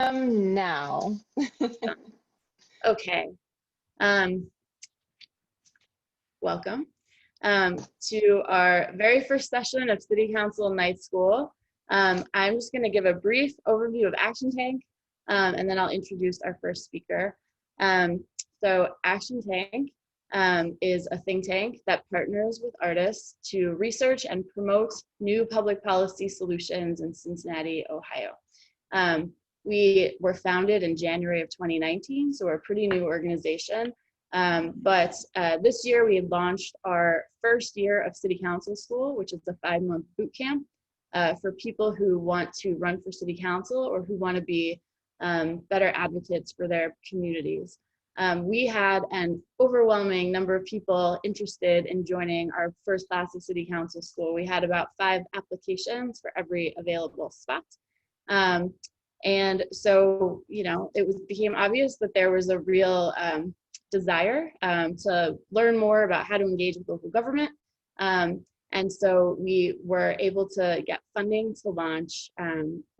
Now. Okay. Welcome to our very first session of City Council Night School. I'm just going to give a brief overview of Action Tank, and then I'll introduce our first speaker. So Action Tank is a think tank that partners with artists to research and promote new public policy solutions in Cincinnati, Ohio. We were founded in January of 2019, so we're a pretty new organization. But this year we launched our first year of City Council School, which is a 5-month boot camp for people who want to run for City Council or who want to be better advocates for their communities. We had an overwhelming number of people interested in joining our first class of City Council School. We had about 5 applications for every available spot. And so, you know, it became obvious that there was a real desire to learn more about how to engage with local government. And so we were able to get funding to launch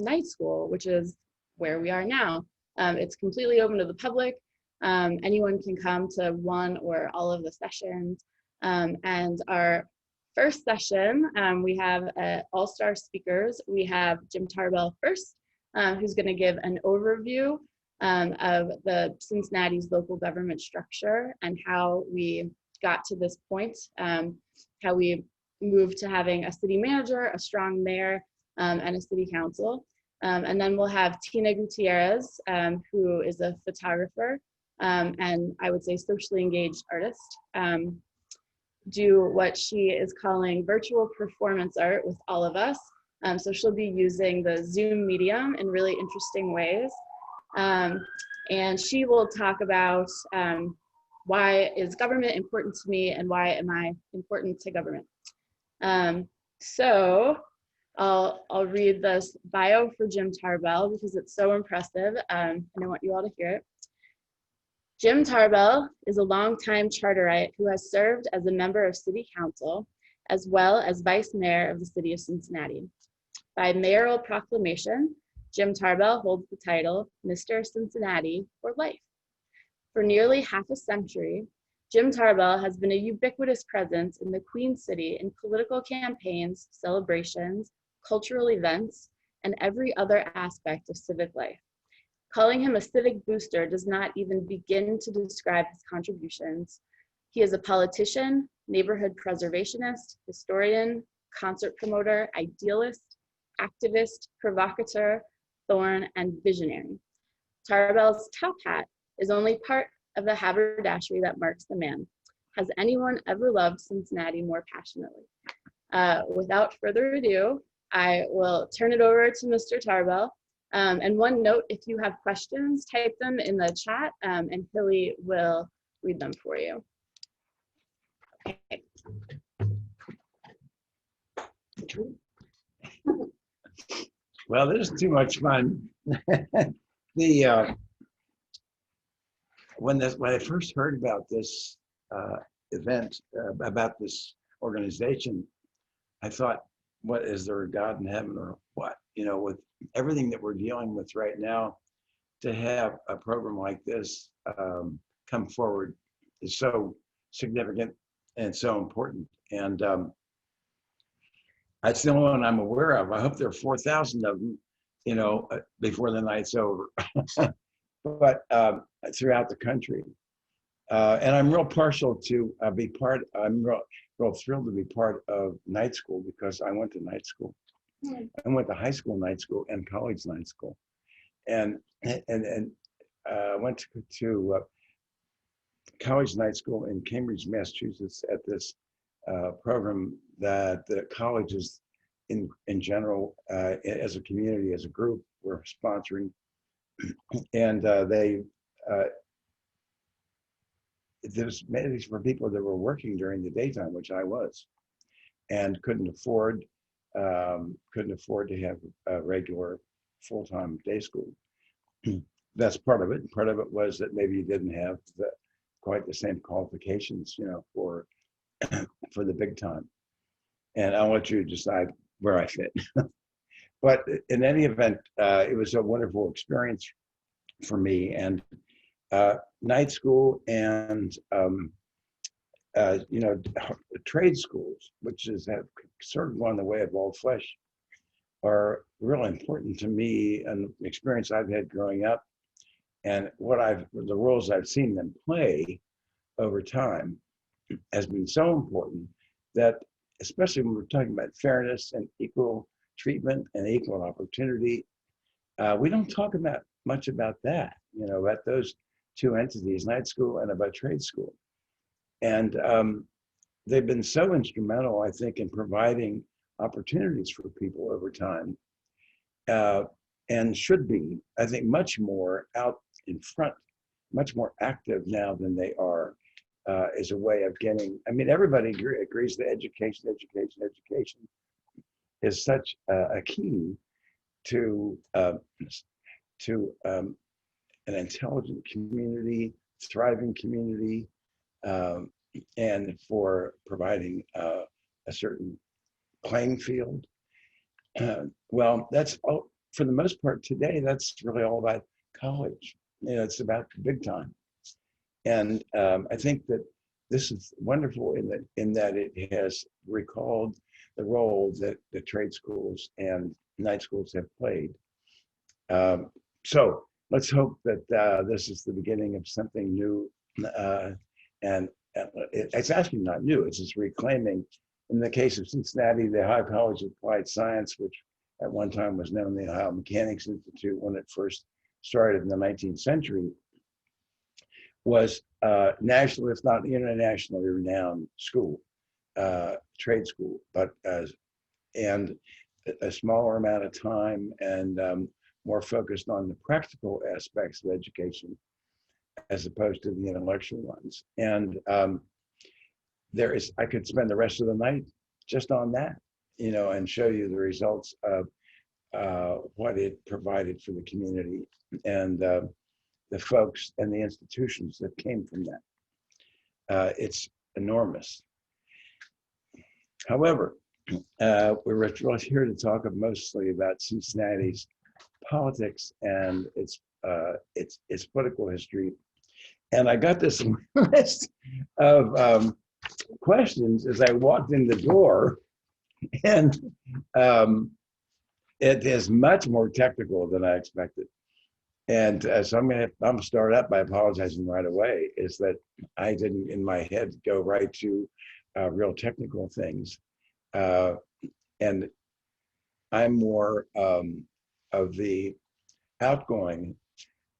Night School, which is where we are now. It's completely open to the public. Anyone can come to one or all of the sessions. And our first session, we have all-star speakers. We have Jim Tarbell first, who's going to give an overview of the Cincinnati's local government structure and how we got to this point, how we moved to having a city manager, a strong mayor, and a city council. And then we'll have Tina Gutierrez, who is a photographer and I would say socially engaged artist, do what she is calling virtual performance art with all of us. So she'll be using the Zoom medium in really interesting ways. And she will talk about why is government important to me and why am I important to government. So I'll read this bio for Jim Tarbell because it's so impressive and I want you all to hear it. Jim Tarbell is a longtime Charterite who has served as a member of City Council as well as Vice Mayor of the City of Cincinnati. By mayoral proclamation, Jim Tarbell holds the title Mr. Cincinnati for life. For nearly half a century, Jim Tarbell has been a ubiquitous presence in the Queen City in political campaigns, celebrations, cultural events, and every other aspect of civic life. Calling him a civic booster does not even begin to describe his contributions. He is a politician, neighborhood preservationist, historian, concert promoter, idealist, activist, provocateur, thorn, and visionary. Tarbell's top hat is only part of the haberdashery that marks the man. Has anyone ever loved Cincinnati more passionately? Without further ado, I will turn it over to Mr. Tarbell. And one note, if you have questions, type them in the chat and Hilly will read them for you. Okay. Well, this is too much fun. When I first heard about this event, about this organization, I thought, what, is there a God in heaven or what? You know, with everything that we're dealing with right now, to have a program like this come forward is so significant and so important. And that's the only one I'm aware of. I hope there are 4,000 of them, you know, before the night's over, but throughout the country. And I'm real partial to be part, I'm real thrilled to be part of night school because I went to night school. I went to high school night school and college night school. And went to college night school in Cambridge, Massachusetts at this program that the colleges in general, as a community, as a group, were sponsoring. And there's many for people that were working during the daytime, which I was, and couldn't afford to have a regular full-time day school. That's part of it. Part of it was that maybe you didn't have quite the same qualifications, you know, for the big time. And I'll let you decide where I fit. But in any event, it was a wonderful experience for me. And night school and trade schools, which have sort of gone the way of all flesh, are really important to me and the experience I've had growing up, and the roles I've seen them play over time has been so important that, especially when we're talking about fairness and equal treatment and equal opportunity, we don't talk about much about that, about those two entities, night school and about trade school. And they've been so instrumental, I think, in providing opportunities for people over time, and should be, I think, much more out in front, much more active now than they are, as a way of getting, everybody agrees that education is such a key to an intelligent community, thriving community, and for providing a certain playing field. Well, that's all, for the most part today, that's really all about college. It's about big time. And I think that this is wonderful in that it has recalled the role that the trade schools and night schools have played. So let's hope that this is the beginning of something new. And it's actually not new, it's just reclaiming. In the case of Cincinnati, the Ohio College of Applied Science, which at one time was known the Ohio Mechanics Institute when it first started in the 19th century, was national, if not internationally renowned school, trade school, but and a smaller amount of time and more focused on the practical aspects of education as opposed to the intellectual ones. And I could spend the rest of the night just on that, and show you the results of what it provided for the community and the folks and the institutions that came from that. It's enormous. However, we're here to talk mostly about Cincinnati's politics and its political history. And I got this list of questions as I walked in the door, and it is much more technical than I expected. And so I'm gonna start up by apologizing right away, is that I didn't in my head go right to real technical things. And I'm more of the outgoing,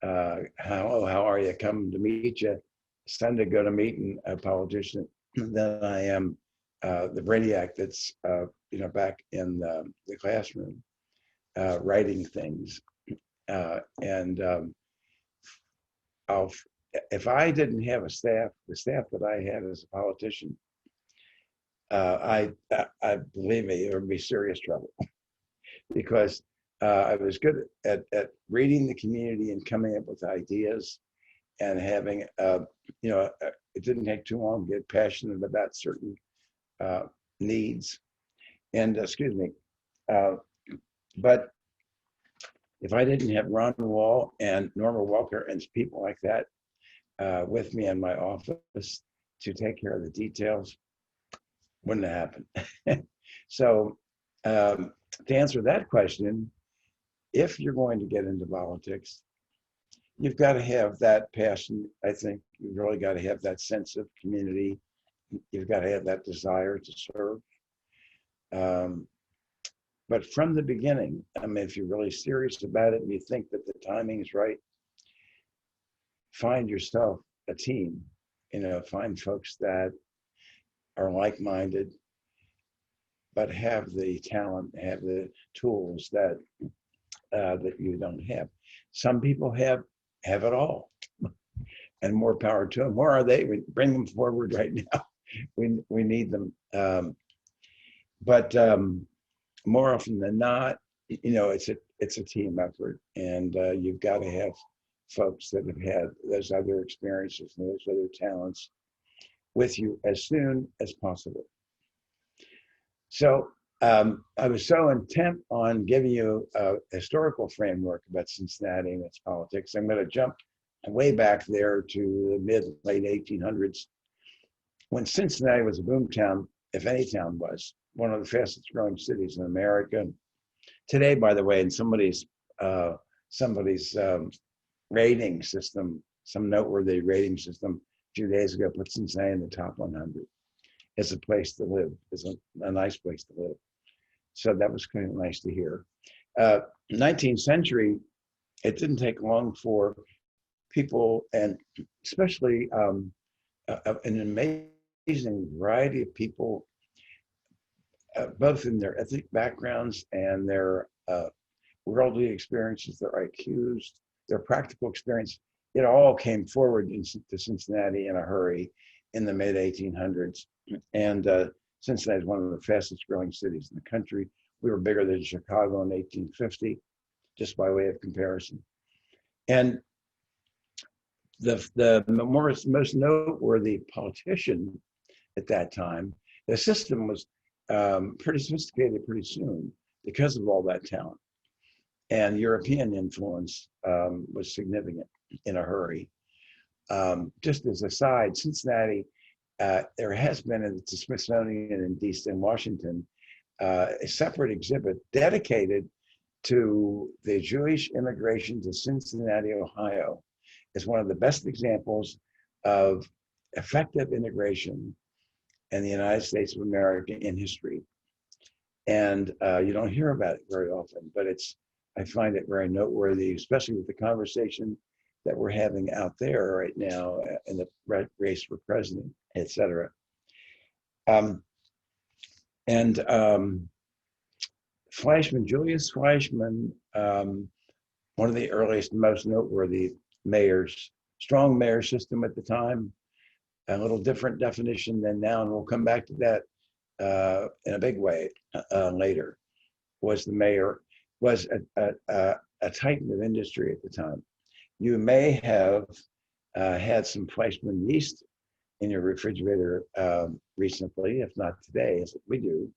how are you, come to meet you, Sunday go to meeting a politician, than I am the brainiac that's back in the classroom writing things. And if I didn't have the staff that I had as a politician, I believe me, there would be serious trouble, because I was good at reading the community and coming up with ideas, and having it didn't take too long to get passionate about certain needs. And but if I didn't have Ron Wall and Norma Walker and people like that with me in my office to take care of the details, wouldn't have happened. So to answer that question, if you're going to get into politics, you've got to have that passion. I think you've really got to have that sense of community. You've got to have that desire to serve. But from the beginning, if you're really serious about it and you think that the timing is right, find yourself a team. Find folks that are like-minded, but have the talent, have the tools that you don't have. Some people have it all, and more power to them. Where are they? We bring them forward right now. We need them. But more often than not, it's a team effort, and you've got to have folks that have had those other experiences and those other talents with you as soon as possible. So I was so intent on giving you a historical framework about Cincinnati and its politics. I'm going to jump way back there to the late 1800s, when Cincinnati was a boom town, if any town was, one of the fastest growing cities in America. Today, by the way, in somebody's rating system, some noteworthy rating system a few days ago, put Cincinnati in the top 100 as a place to live, as a nice place to live. So that was kind of nice to hear. 19th century, it didn't take long for people, and especially an amazing variety of people, both in their ethnic backgrounds and their worldly experiences, their IQs, their practical experience. It all came forward to Cincinnati in a hurry in the mid 1800s. And Cincinnati is one of the fastest growing cities in the country. We were bigger than Chicago in 1850, just by way of comparison. And the most noteworthy politician at that time, the system was pretty sophisticated pretty soon because of all that talent. And European influence was significant in a hurry. Just as a side, Cincinnati, there has been at the Smithsonian in D.C. and Washington, a separate exhibit dedicated to the Jewish immigration to Cincinnati, Ohio, as one of the best examples of effective integration in the United States of America in history. And you don't hear about it very often, but I find it very noteworthy, especially with the conversation that we're having out there right now in the race for president, et cetera. Fleischmann, Julius Fleischmann, one of the earliest, most noteworthy mayors, strong mayor system at the time, a little different definition than now, and we'll come back to that in a big way later, was the mayor, was a titan of industry at the time. You may have had some Fleischmann yeast in your refrigerator recently, if not today, as we do.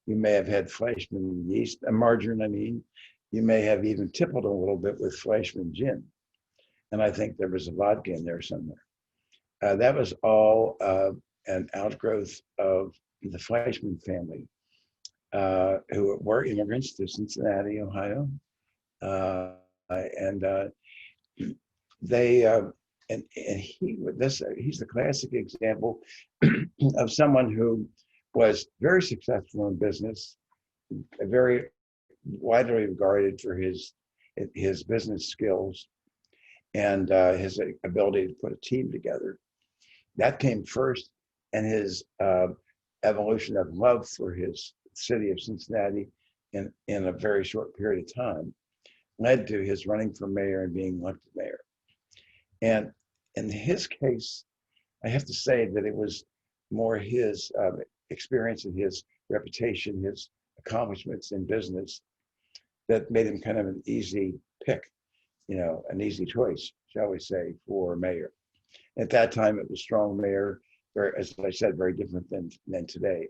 You may have had Fleischmann yeast, margarine, I mean. You may have even tippled a little bit with Fleischmann gin. And I think there was a vodka in there somewhere. That was all an outgrowth of the Fleischmann family, who were immigrants to Cincinnati, Ohio. He's the classic example of someone who was very successful in business, very widely regarded for his business skills and his ability to put a team together. That came first, and his evolution of love for his city of Cincinnati in a very short period of time led to his running for mayor and being elected mayor. And in his case, I have to say that it was more his experience and his reputation, his accomplishments in business that made him kind of an easy pick, an easy choice, shall we say, for mayor. At that time, it was strong mayor, very, as I said, very different than today.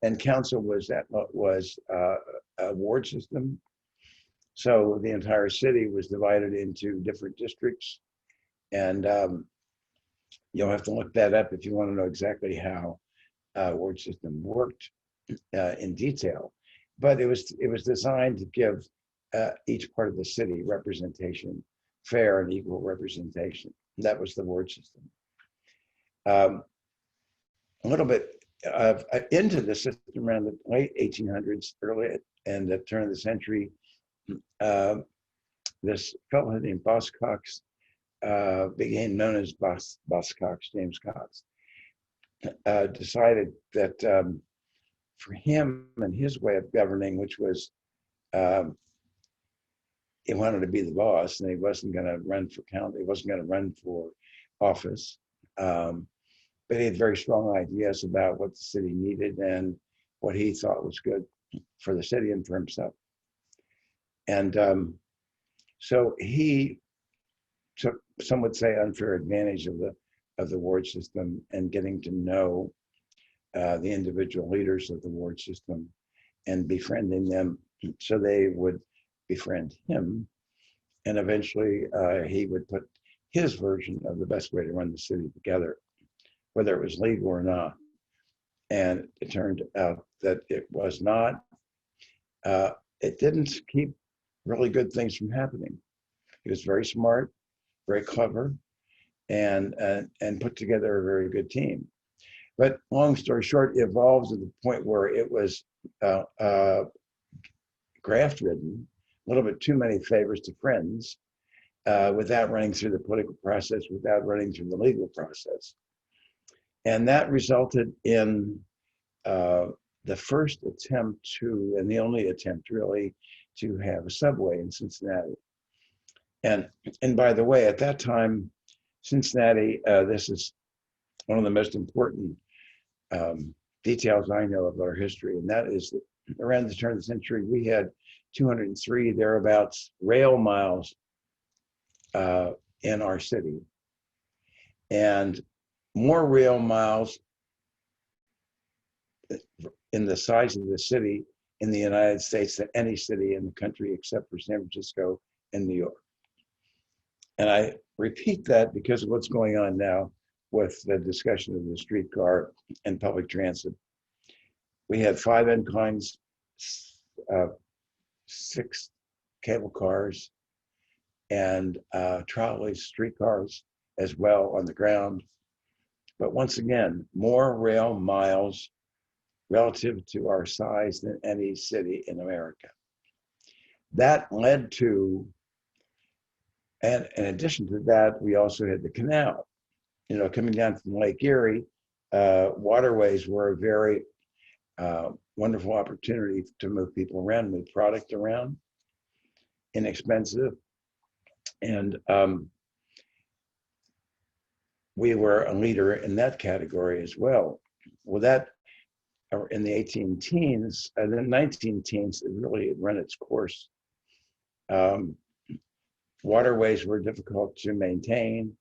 And council was a ward system. So the entire city was divided into different districts. And you'll have to look that up if you want to know exactly how ward system worked in detail. But it was designed to give each part of the city representation, fair and equal representation. That was the ward system. A little bit into the system around the late 1800s, early and the turn of the century, this fellow named Boss Cox became known as Boss Cox, James Cox, decided that for him and his way of governing, which was he wanted to be the boss, and he wasn't going to run for county, he wasn't going to run for office, but he had very strong ideas about what the city needed and what he thought was good for the city and for himself. And so he took, some would say, unfair advantage of the ward system and getting to know the individual leaders of the ward system and befriending them so they would befriend him. And eventually he would put his version of the best way to run the city together, whether it was legal or not. And it turned out that it was not. It didn't keep really good things from happening. He was very smart, very clever, and put together a very good team. But long story short, it evolved to the point where it was graft-ridden, a little bit too many favors to friends, without running through the political process, without running through the legal process. And that resulted in the first attempt to, and the only attempt really, to have a subway in Cincinnati. And by the way, at that time, Cincinnati, this is one of the most important details I know of our history, and that is that around the turn of the century, we had 203 thereabouts rail miles in our city, and more rail miles in the size of the city in the United States than any city in the country except for San Francisco and New York. And I repeat that because of what's going on now with the discussion of the streetcar and public transit. We had 5 inclines, 6 cable cars, and trolleys, streetcars as well on the ground. But once again, more rail miles relative to our size than any city in America. That led to, and in addition to that, we also had the canal. You know, coming down from Lake Erie, waterways were a very wonderful opportunity to move people around, move product around, inexpensive. And we were a leader in that category as well. Well, that in the 18 teens, and then 19 teens, it really had run its course. Waterways were difficult to maintain.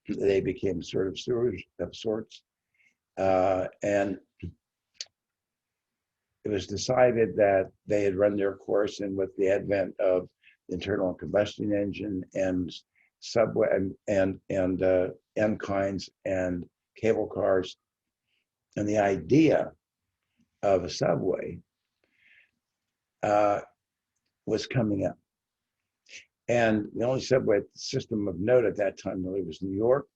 They became sort of sewers of sorts. And it was decided that they had run their course, and with the advent of the internal combustion engine and subway and inclines and cable cars, and the idea of a subway was coming up. And the only subway system of note at that time really was New York.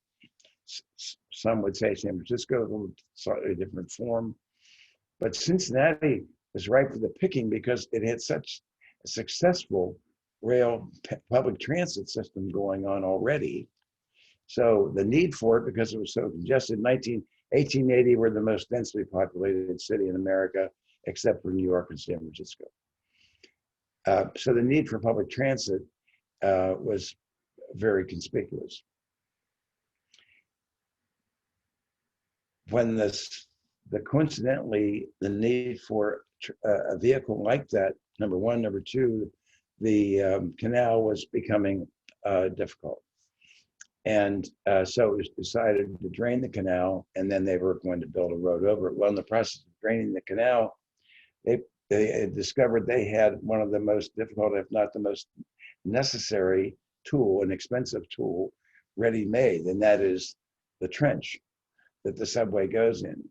Some would say San Francisco, a little slightly different form. But Cincinnati was ripe for the picking because it had such a successful rail public transit system going on already. So the need for it, because it was so congested, 1880, we're the most densely populated city in America, except for New York and San Francisco. So the need for public transit was very conspicuous. When coincidentally, the need for a vehicle like that, number one, number two, the canal was becoming difficult. And so it was decided to drain the canal, and then they were going to build a road over it. Well, in the process of draining the canal, they discovered they had one of the most difficult, if not the most necessary tool, an expensive tool, ready-made, and that is the trench that the subway goes in,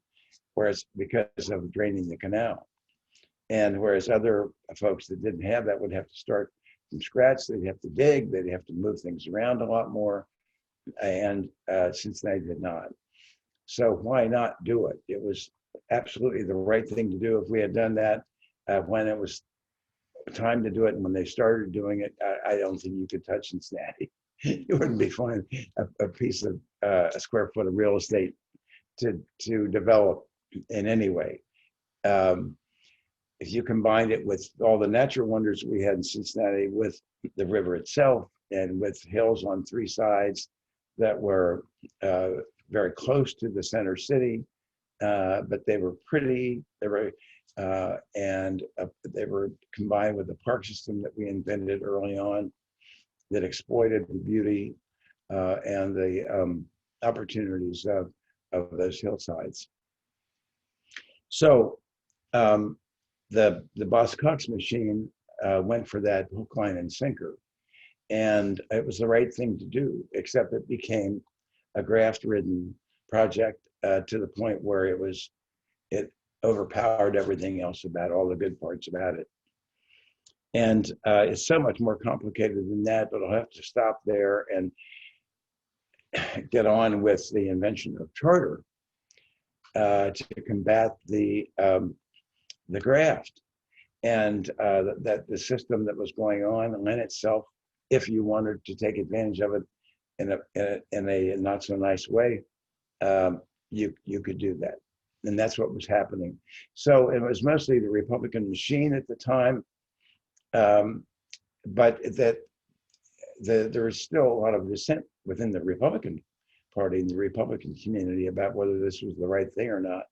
whereas because of draining the canal. And whereas other folks that didn't have that would have to start from scratch, they'd have to dig, they'd have to move things around a lot more, and Cincinnati did not. So why not do it? It was absolutely the right thing to do. If we had done that when it was time to do it, and when they started doing it, I don't think you could touch Cincinnati. You wouldn't be finding a piece of a square foot of real estate to develop in any way. If you combined it with all the natural wonders we had in Cincinnati, with the river itself, and with hills on 3 sides that were very close to the center city, but they were pretty, they were combined with the park system that we invented early on that exploited the beauty and the opportunities of those hillsides. So the Boss Cox machine went for that hook, line, and sinker. And it was the right thing to do, except it became a graft-ridden project to the point where it overpowered everything else about all the good parts about it. And it's so much more complicated than that, but I'll have to stop there and get on with the invention of charter to combat the graft, and that the system that was going on lent itself, if you wanted to take advantage of it in a not so nice way, you could do that, and that's what was happening. So it was mostly the Republican machine at the time, but there was still a lot of dissent within the Republican Party and the Republican community about whether this was the right thing or not.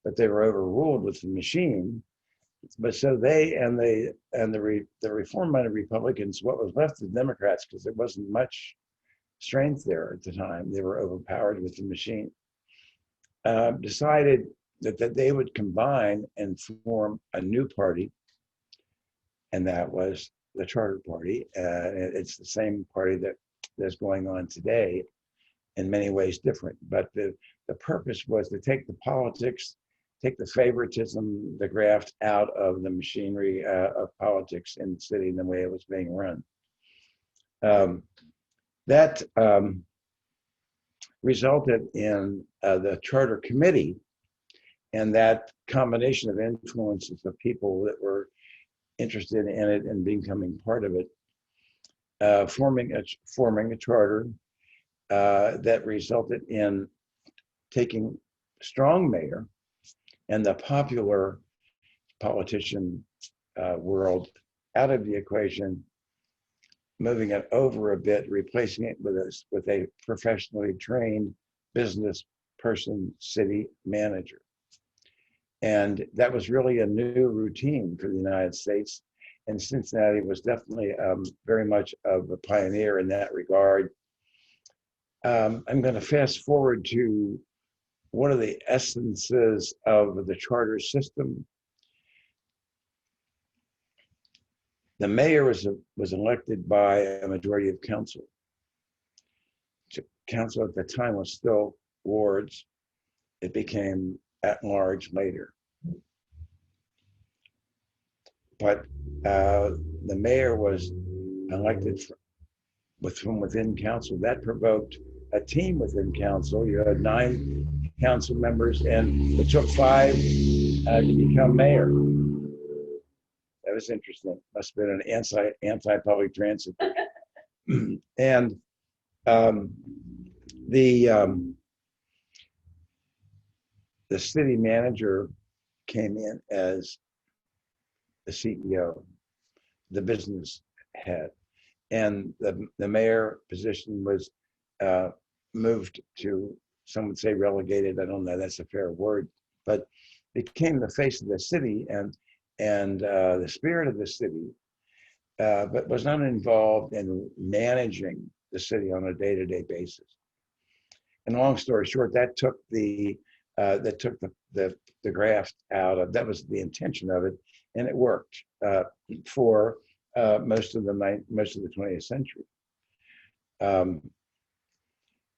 But they were overruled with the machine. But so they and the reform-minded Republicans, what was left of Democrats, because there wasn't much strength there at the time, they were overpowered with the machine, decided that they would combine and form a new party, and that was the Charter Party. It's the same party that's going on today, in many ways different. But the purpose was to take the politics, take the favoritism, the graft out of the machinery of politics in the city and the way it was being run. That resulted in the Charter Committee, and that combination of influences of people that were interested in it and becoming part of it, forming a charter that resulted in taking strong mayor and the popular politician world out of the equation, moving it over a bit, replacing it with a professionally trained business person, city manager. And that was really a new routine for the United States. And Cincinnati was definitely very much of a pioneer in that regard. I'm going to fast forward to one of the essences of the charter system. The mayor was elected by a majority of council. Council at the time was still wards. It became at large later. But the mayor was elected from within council. That provoked a team within council. You had 9 council members, and it took 5 to become mayor. That was interesting. Must have been an anti-public transit. And the city manager came in as the CEO, the business head, and the mayor position was moved to, some would say relegated, I don't know, that's a fair word, but became the face of the city and the spirit of the city, but was not involved in managing the city on a day-to-day basis. And long story short, that took the graft out of, that was the intention of it, and it worked for most of the 20th century.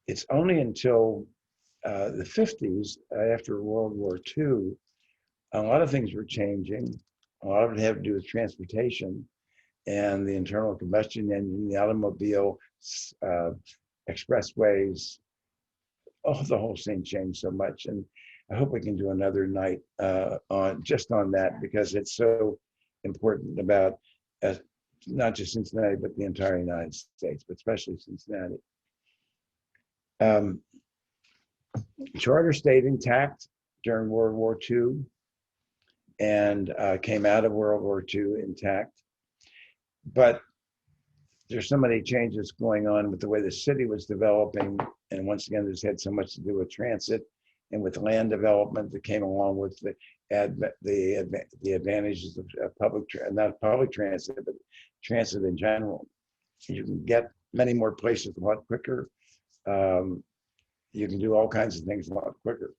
It's only until the 50s, after World War II, a lot of things were changing. A lot of it had to do with transportation and the internal combustion engine, the automobile, expressways. Oh, the whole scene changed so much. And I hope we can do another night on that, because it's so important about not just Cincinnati, but the entire United States, but especially Cincinnati. Charter stayed intact during World War II and came out of World War II intact. But there's so many changes going on with the way the city was developing. And once again, this had so much to do with transit and with land development that came along with the advantages of not public transit, but transit in general. You can get many more places a lot quicker. You can do all kinds of things a lot quicker,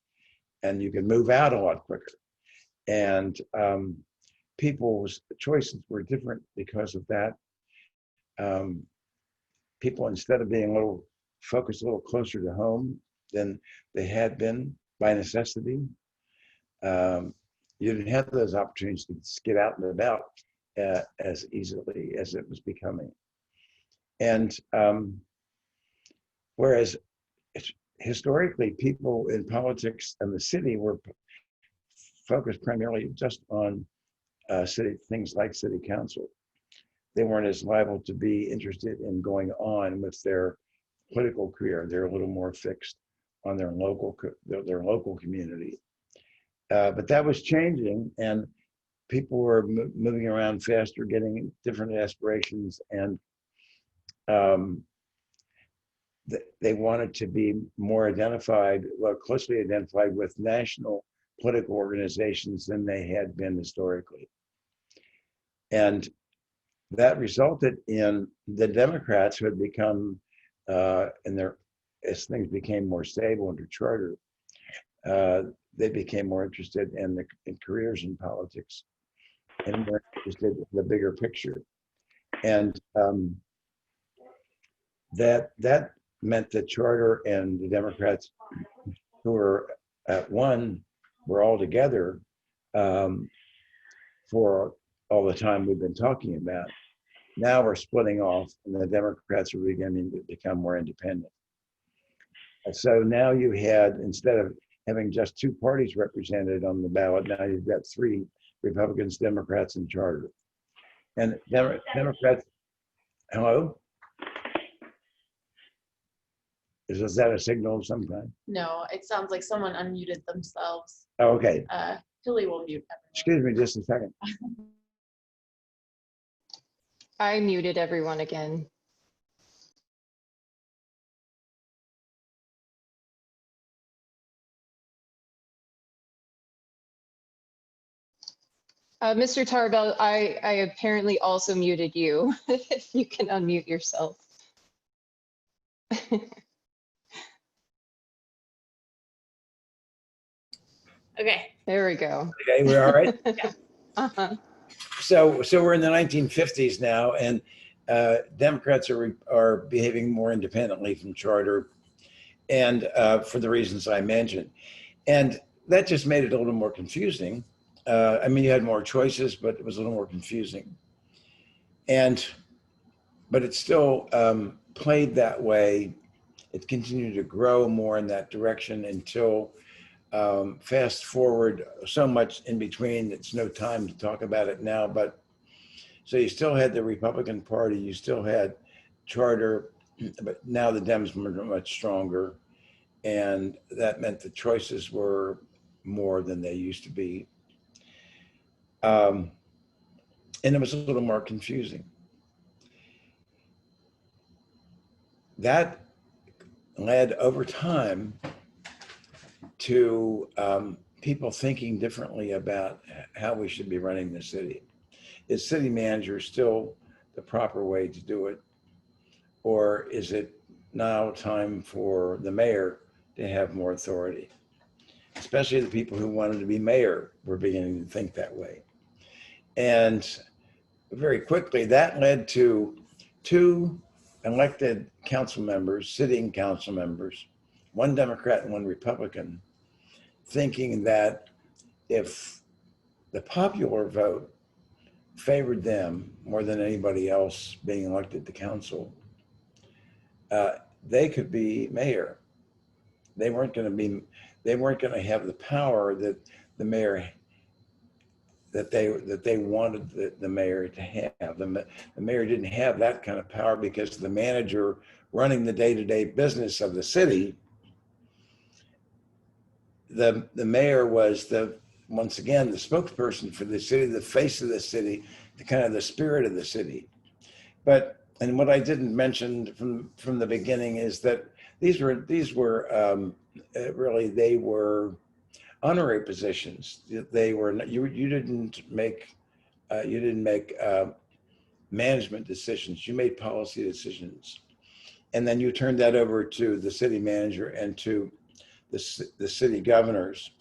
and you can move out a lot quicker. And people's choices were different because of that. People, instead of being a little focused a little closer to home than they had been by necessity, you didn't have those opportunities to get out and about as easily as it was becoming. And whereas historically, people in politics and the city were focused primarily just on city things like city council. They weren't as liable to be interested in going on with their political career. They're a little more fixed on their local community. But that was changing, and people were moving around faster, getting different aspirations, and they wanted to be more identified, well, closely identified with national political organizations than they had been historically. And that resulted in the Democrats, who had become, as things became more stable under Charter, they became more interested in careers in politics and more interested in the bigger picture. And that meant that Charter and the Democrats, who were at one, were all together for all the time we've been talking about. Now we're splitting off, and the Democrats are beginning to become more independent. And so now you had, instead of having just two parties represented on the ballot, now you've got three: Republicans, Democrats, and Charter. And Democrats, hello? Is that a signal of some kind? No, it sounds like someone unmuted themselves. Oh, okay. Hilly will mute everyone. Excuse me just a second. I muted everyone again. Mr. Tarbell, I apparently also muted you. If you can unmute yourself. Okay. There we go. Okay, we're all right. Yeah. Uh-huh. So we're in the 1950s now, and Democrats are behaving more independently from Charter, and for the reasons I mentioned, and that just made it a little more confusing. I mean, you had more choices, but it was a little more confusing, but it still played that way. It continued to grow more in that direction until fast forward so much in between, it's no time to talk about it now, but so you still had the Republican Party, you still had Charter, but now the Dems were much stronger, and that meant the choices were more than they used to be. And it was a little more confusing. That led over time to people thinking differently about how we should be running the city. Is city manager still the proper way to do it? Or is it now time for the mayor to have more authority? Especially the people who wanted to be mayor were beginning to think that way. And very quickly, that led to two elected council members, sitting council members, one Democrat and one Republican, thinking that if the popular vote favored them more than anybody else being elected to council, they could be mayor. They weren't going to have the power that the mayor that they wanted the mayor to have. The mayor didn't have that kind of power because the manager running the day-to-day business of the city, the mayor was once again the spokesperson for the city, the face of the city, the kind of the spirit of the city. And what I didn't mention from the beginning is that these were really, they were honorary positions. They were, you didn't make management decisions. You made policy decisions, and then you turned that over to the city manager and to the city governors,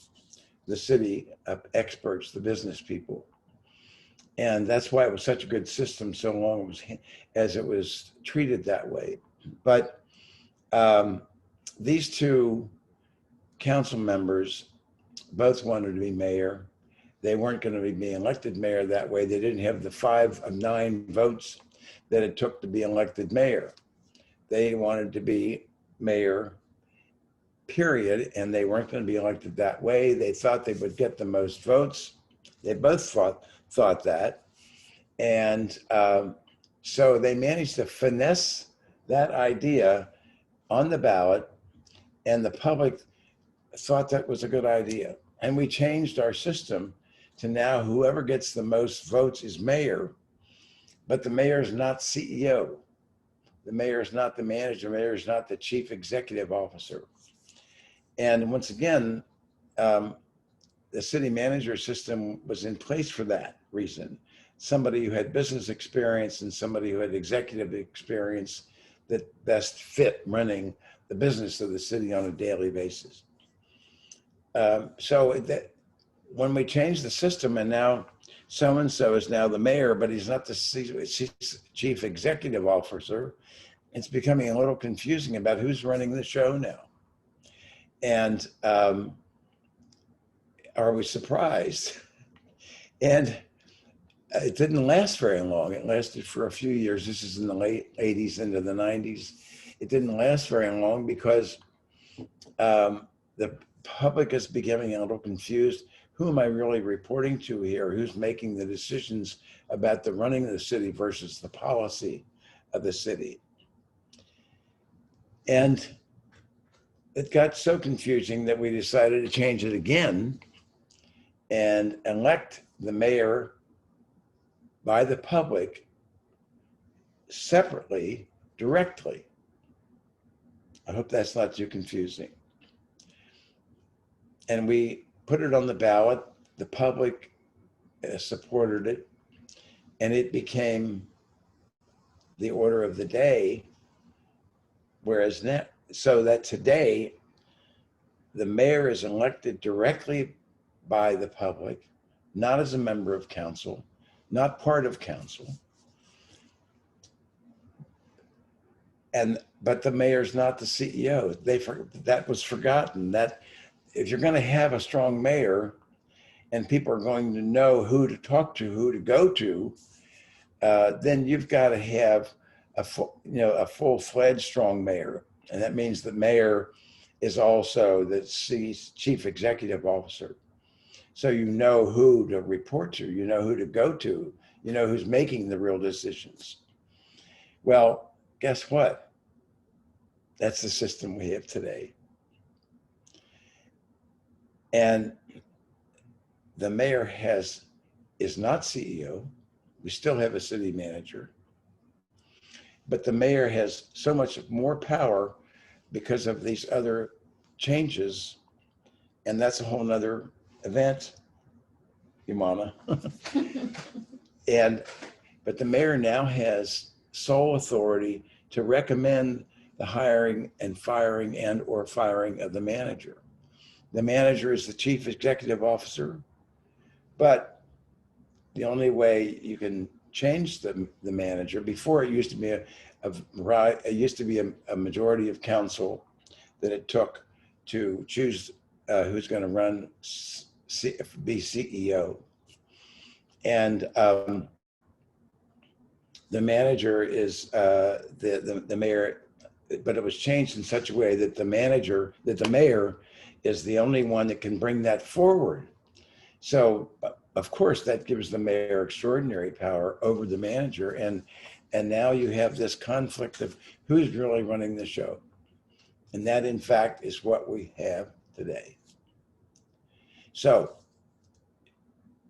the city experts, the business people. And that's why it was such a good system so long as it was treated that way. But these two council members both wanted to be mayor. They weren't going to be being elected mayor that way. They didn't have the 5 of 9 votes that it took to be elected mayor. They wanted to be mayor, period, and they weren't going to be elected that way. They thought they would get the most votes. They both thought that. And so they managed to finesse that idea on the ballot, and the public thought that was a good idea. And we changed our system to now whoever gets the most votes is mayor, but the mayor is not CEO. The mayor is not the manager. The mayor is not the chief executive officer. And once again, the city manager system was in place for that reason. Somebody who had business experience and somebody who had executive experience that best fit running the business of the city on a daily basis. So that when we changed the system, and now so-and-so is now the mayor, but he's not the chief executive officer, it's becoming a little confusing about who's running the show now. And are we surprised? And it didn't last very long. It lasted for a few years. This is in the late 80s into the 90s. It didn't last very long because the public is becoming a little confused. Who am I really reporting to here? Who's making the decisions about the running of the city versus the policy of the city? And it got so confusing that we decided to change it again and elect the mayor by the public separately, directly. I hope that's not too confusing. And we put it on the ballot. The public supported it, and it became the order of the day. Whereas now, so that today, the mayor is elected directly by the public, not as a member of council, not part of council. But the mayor's not the CEO. That was forgotten. That if you're going to have a strong mayor and people are going to know who to talk to, who to go to, then you've got to have a full-fledged strong mayor. And that means the mayor is also the chief executive officer. So you know who to report to, you know who to go to, you know who's making the real decisions. Well, guess what? That's the system we have today. And the mayor is not CEO. We still have a city manager. But the mayor has so much more power because of these other changes. And that's a whole nother event, Imana. But the mayor now has sole authority to recommend the hiring and firing or firing of the manager. The manager is the chief executive officer, but the only way you can change the manager, before it used to be a majority of council that it took to choose who's going to be CEO. And the manager is the mayor, but it was changed in such a way that the mayor is the only one that can bring that forward. So of course that gives the mayor extraordinary power over the manager, and now you have this conflict of who's really running the show. And that in fact is what we have today. So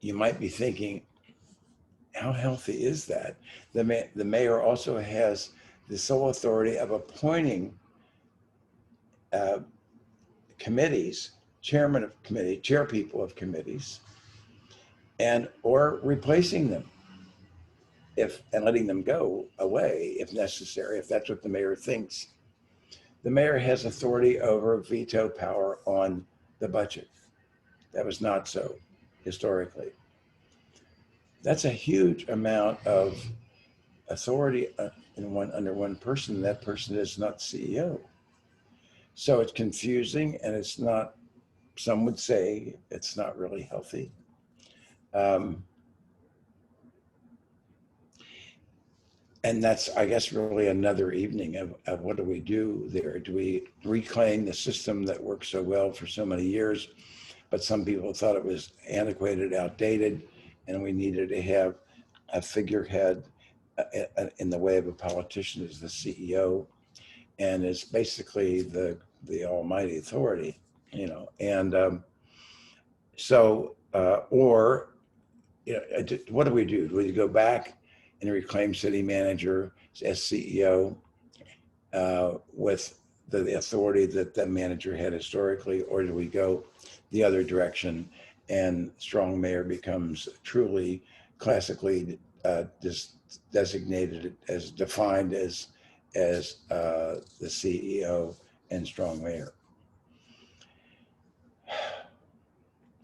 you might be thinking, how healthy is that? The mayor also has the sole authority of appointing committees, chairpeople of committees, or replacing them and letting them go away if necessary, if that's what the mayor thinks. The mayor has authority over veto power on the budget. That was not so historically. That's a huge amount of authority under one person. That person is not CEO. So it's confusing, and it's not, some would say it's not really healthy. And that's, I guess, really another evening of what do we do there? Do we reclaim the system that worked so well for so many years, but some people thought it was antiquated, outdated, and we needed to have a figurehead in the way of a politician as the CEO, and is basically the almighty authority, you know? And or, you know, what do we do? Do we go back and reclaim city manager as CEO with the authority that the manager had historically, or do we go the other direction and strong mayor becomes truly classically designated as defined as the CEO and strong mayor? Do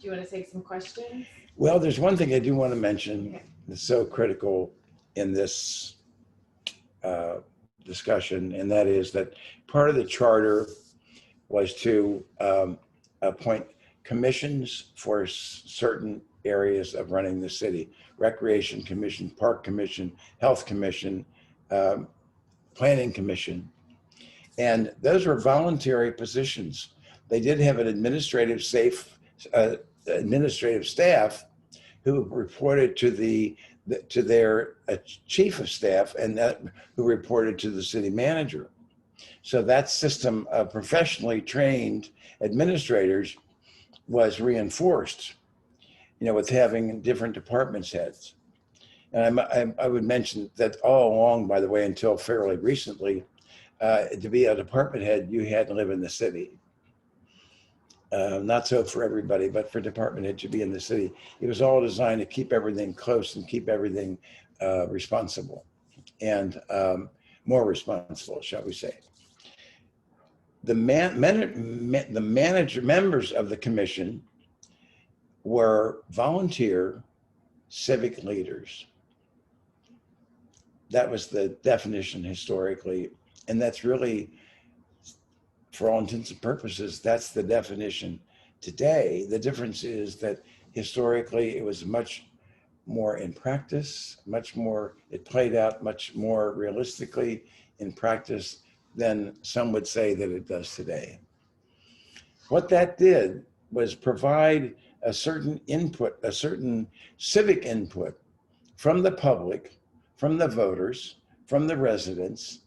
you want to take some questions? Well, there's one thing I do want to mention that's so critical in this discussion, and that is that part of the charter was to appoint commissions for certain areas of running the city: Recreation Commission, Park Commission, Health Commission, Planning Commission. And those were voluntary positions. They did have an administrative staff who reported to their chief of staff, and that who reported to the city manager. So that system of professionally trained administrators was reinforced, you know, with having different departments heads. And I would mention that all along, by the way, until fairly recently, to be a department head, you had to live in the city. Not so for everybody, but for department head to be in the city. It was all designed to keep everything close and keep everything responsible and more responsible, shall we say. The members of the commission were volunteer civic leaders. That was the definition historically, and that's really, for all intents and purposes, that's the definition today. The difference is that historically it was much more in practice, it played out much more realistically in practice than some would say that it does today. What that did was provide a certain input, a certain civic input from the public, from the voters, from the residents,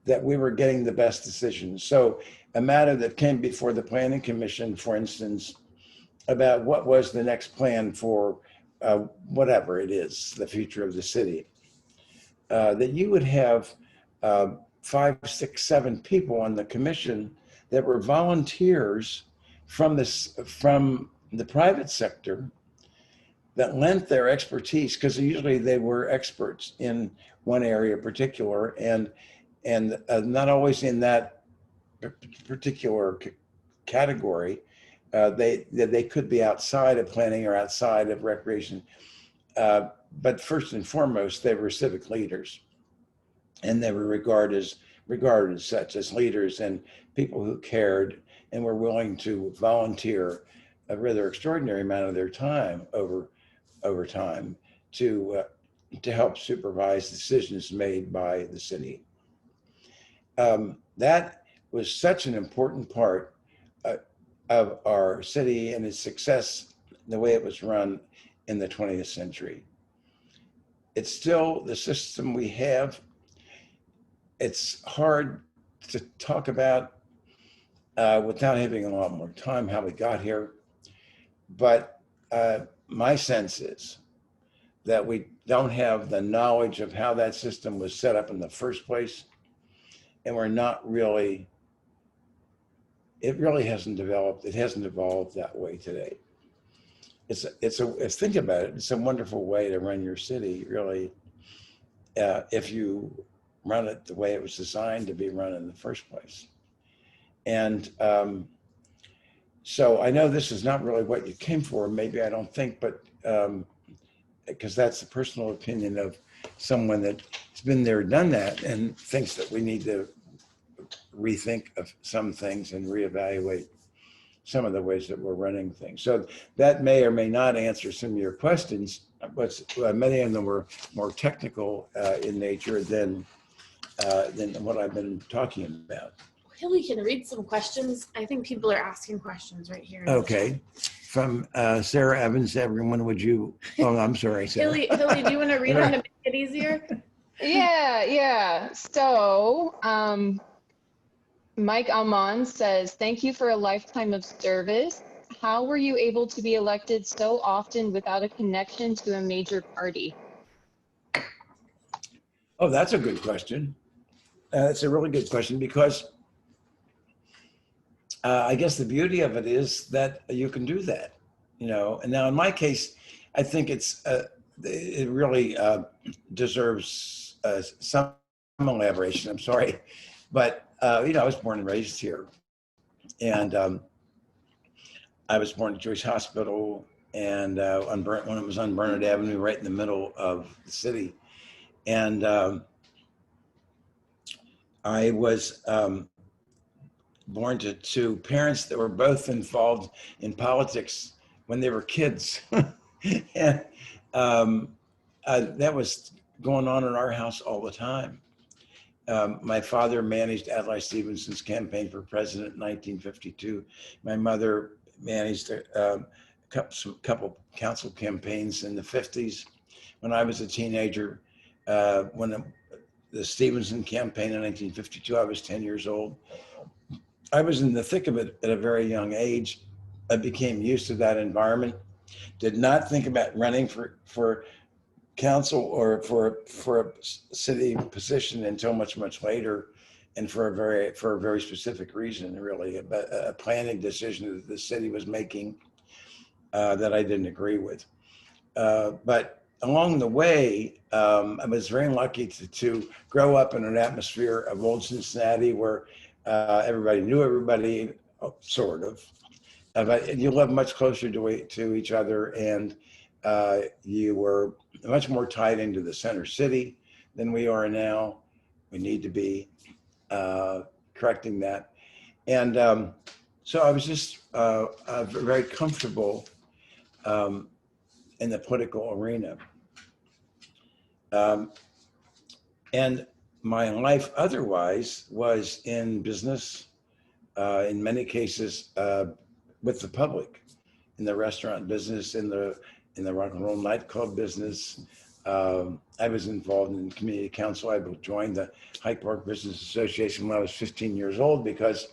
that we were getting the best decisions. So a matter that came before the Planning Commission, for instance, about what was the next plan for whatever it is, the future of the city, that you would have 5, 6, 7 people on the commission that were volunteers from the private sector that lent their expertise, because usually they were experts in one area in particular, and not always in that particular category. They could be outside of planning or outside of recreation, but first and foremost, they were civic leaders, and they were regarded as such, as leaders and people who cared and were willing to volunteer a rather extraordinary amount of their time over time to help supervise decisions made by the city. That was such an important part of our city and its success, the way it was run in the 20th century. It's still the system we have. It's hard to talk about without having a lot more time how we got here. But my sense is that we don't have the knowledge of how that system was set up in the first place. And we're not really, it really hasn't developed, it hasn't evolved that way today. Think about it, it's a wonderful way to run your city, really, if you run it the way it was designed to be run in the first place. And so I know this is not really what you came for, maybe, I don't think, but because that's the personal opinion of someone that's been there, done that, and thinks that we need to rethink of some things and reevaluate some of the ways that we're running things. So that may or may not answer some of your questions, but many of them were more technical in nature than what I've been talking about. Hilly can read some questions. I think people are asking questions right here. Okay. From Sarah Evans, everyone, would you, oh, I'm sorry, Sarah. Hilly, do you want to read them to make it easier? Yeah. So, Mike Almond says, thank you for a lifetime of service. How were you able to be elected so often without a connection to a major party? Oh, that's a good question. That's a really good question because I guess the beauty of it is that you can do that, you know. And now in my case, I think it really deserves some elaboration. I'm sorry, but you know, I was born and raised here, and I was born at Jewish Hospital, and when it was on Bernard Avenue, right in the middle of the city, and I was born to two parents that were both involved in politics when they were kids. And that was going on in our house all the time. My father managed Adlai Stevenson's campaign for president in 1952. My mother managed a couple council campaigns in the 50s. When I was a teenager, when the Stevenson campaign in 1952, I was 10 years old. I was in the thick of it at a very young age. I became used to that environment. Did not think about running for council or for a city position until much later, and for a very specific reason, really, a planning decision that the city was making that I didn't agree with. But along the way, I was very lucky to grow up in an atmosphere of old Cincinnati where everybody knew everybody, sort of. But you lived much closer to each other, and you were much more tied into the center city than we are now. We need to be correcting that. And so I was just very comfortable in the political arena. And my life otherwise was in business, in many cases with the public, in the restaurant business, in the rock and roll nightclub business. I was involved in community council. I joined the Hyde Park Business Association when I was 15 years old because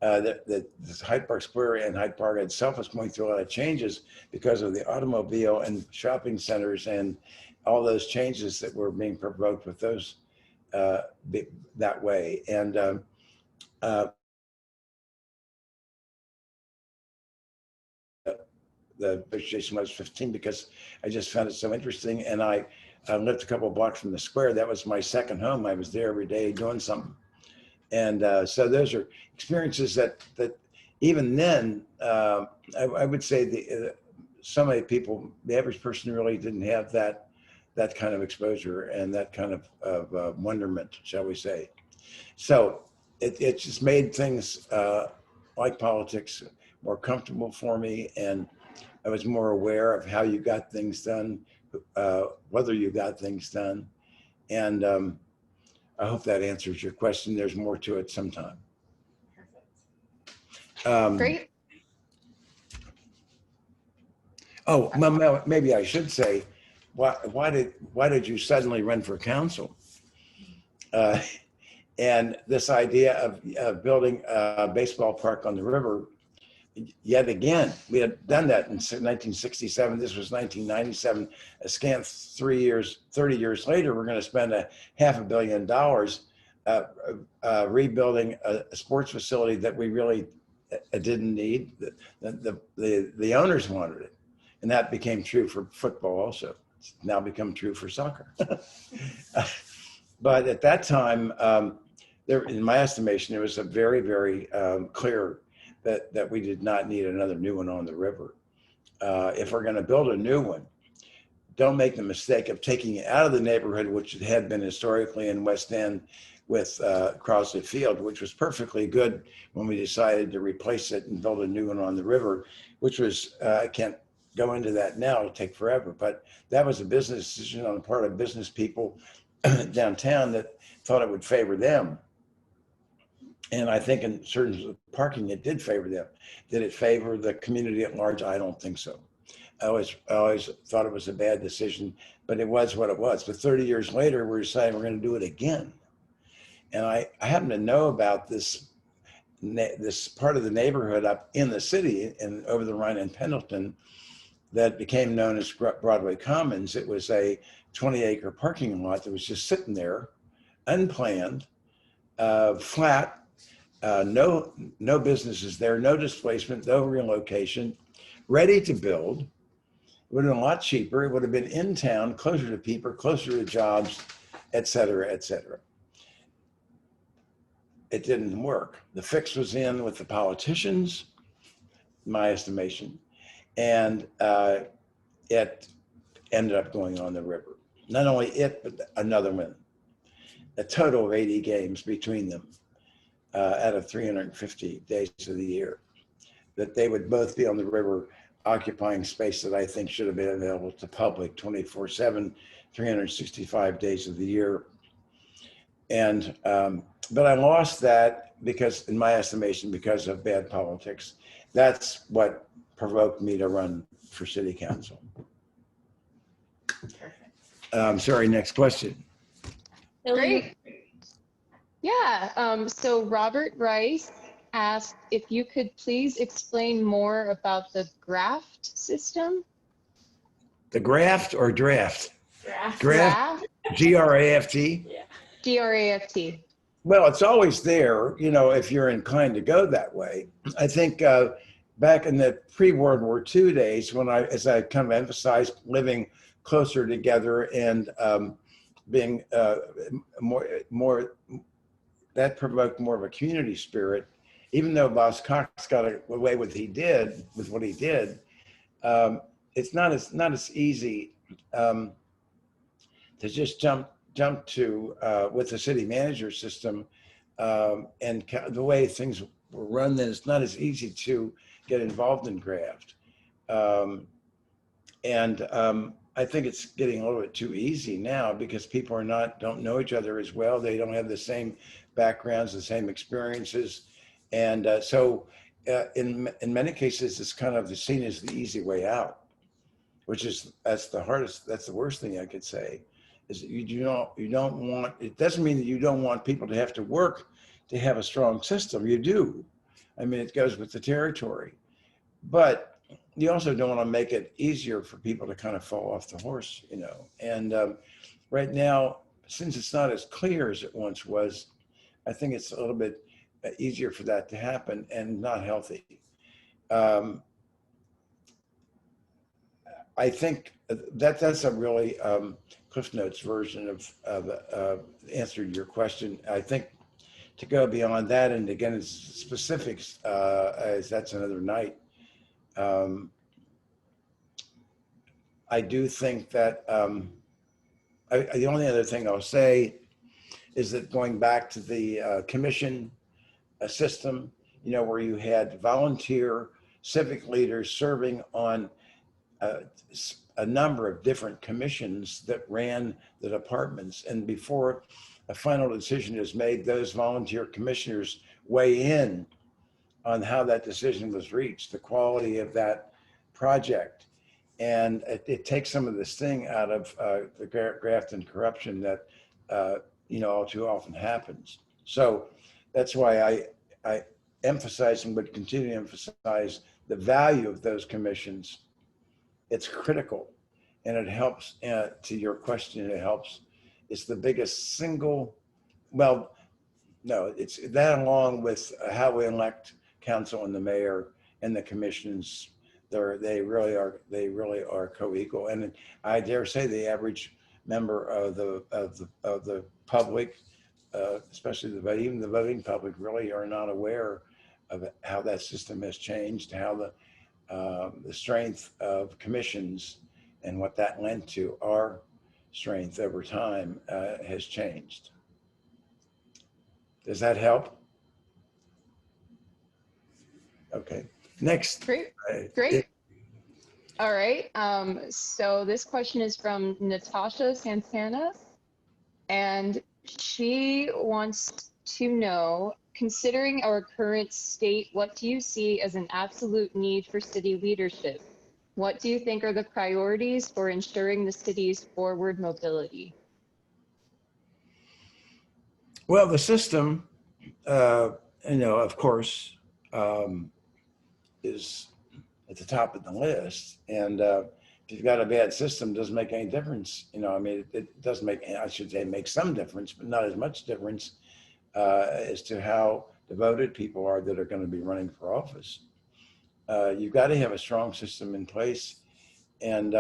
the Hyde Park Square and Hyde Park itself was going through a lot of changes because of the automobile and shopping centers and all those changes that were being provoked with those that way. And the association when I was 15 because I just found it so interesting. And I lived a couple of blocks from the square. That was my second home. I was there every day doing something. And so those are experiences that even then, I would say so many people, the average person really didn't have that kind of exposure and that kind of wonderment, shall we say. So it just made things like politics more comfortable for me, and I was more aware of how you got things done, whether you got things done. And I hope that answers your question. There's more to it sometime. Great. Oh, maybe I should say, why did you suddenly run for council? And this idea of building a baseball park on the river, yet again, we had done that in 1967. This was 1997. A scant 30 years later, we're going to spend $500 million rebuilding a sports facility that we really didn't need. The owners wanted it, and that became true for football also. It's now become true for soccer. But at that time, in my estimation, it was a very, very clear that we did not need another new one on the river. If we're going to build a new one, don't make the mistake of taking it out of the neighborhood, which it had been historically in West End with Crosley Field, which was perfectly good when we decided to replace it and build a new one on the river, which was, I can't go into that now, it'll take forever, but that was a business decision on the part of business people downtown that thought it would favor them. And I think in terms of parking, it did favor them. Did it favor the community at large? I don't think so. I always thought it was a bad decision, but it was what it was. But 30 years later, we're deciding we're going to do it again. And I happen to know about this part of the neighborhood up in the city and over the Rhine in Pendleton that became known as Broadway Commons. It was a 20-acre parking lot that was just sitting there, unplanned, flat, no businesses there, no displacement, no relocation, ready to build. It would have been a lot cheaper. It would have been in town, closer to people, closer to jobs, et cetera, et cetera. It didn't work. The fix was in with the politicians, in my estimation, and it ended up going on the river. Not only it, but another one. A total of 80 games between them out of 350 days of the year. That they would both be on the river occupying space that I think should have been available to public 24/7, 365 days of the year. And, but I lost that because, in my estimation, because of bad politics. That's what provoked me to run for city council. Sorry, next question. Great. Yeah, so Robert Rice asked if you could please explain more about the graft system. The graft or draft? Graft? G-R-A-F-T? Yeah. G-R-A-F-T. Well, it's always there, you know, if you're inclined to go that way. I think back in the pre-World War II days, when as I kind of emphasized, living closer together and being more, that provoked more of a community spirit. Even though Boss Cox got away with what he did, it's not as easy to just jump to with the city manager system and the way things were run. Then it's not as easy to get involved in graft, and I think it's getting a little bit too easy now because people don't know each other as well. They don't have the same backgrounds, the same experiences, and so in many cases, it's kind of seen as the easy way out, that's the worst thing I could say. Is that you don't want, it doesn't mean that you don't want people to have to work to have a strong system. You do. I mean, it goes with the territory, but you also don't want to make it easier for people to kind of fall off the horse, you know. And right now, since it's not as clear as it once was, I think it's a little bit easier for that to happen and not healthy. I think that's a really Cliff Notes version of answer to your question. I think to go beyond that, and again, it's specifics, as that's another night. I do think that the only other thing I'll say is that going back to the commission system, you know, where you had volunteer civic leaders serving on a number of different commissions that ran the departments. And before a final decision is made, those volunteer commissioners weigh in on how that decision was reached, the quality of that project. And it takes some of the sting out of the graft and corruption that, you know, all too often happens. So that's why I emphasize and would continue to emphasize the value of those commissions. It's critical, and it helps, to your question, it helps. It's the biggest single, well, no, it's that along with how we elect council and the mayor and the commissions. They really are co-equal. And I dare say the average member of the public, especially even the voting public, really are not aware of how that system has changed, how the strength of commissions and what that lent to our strength over time has changed. Does that help? Okay, next. Great, great. All right, so this question is from Natasha Santana, and she wants to know, considering our current state, what do you see as an absolute need for city leadership? What do you think are the priorities for ensuring the city's forward mobility? Well, the system, of course, is at the top of the list. And if you've got a bad system, it doesn't make any difference. I mean, it doesn't make, I should say, make some difference, but not as much difference as to how devoted people are that are going to be running for office. You've got to have a strong system in place. And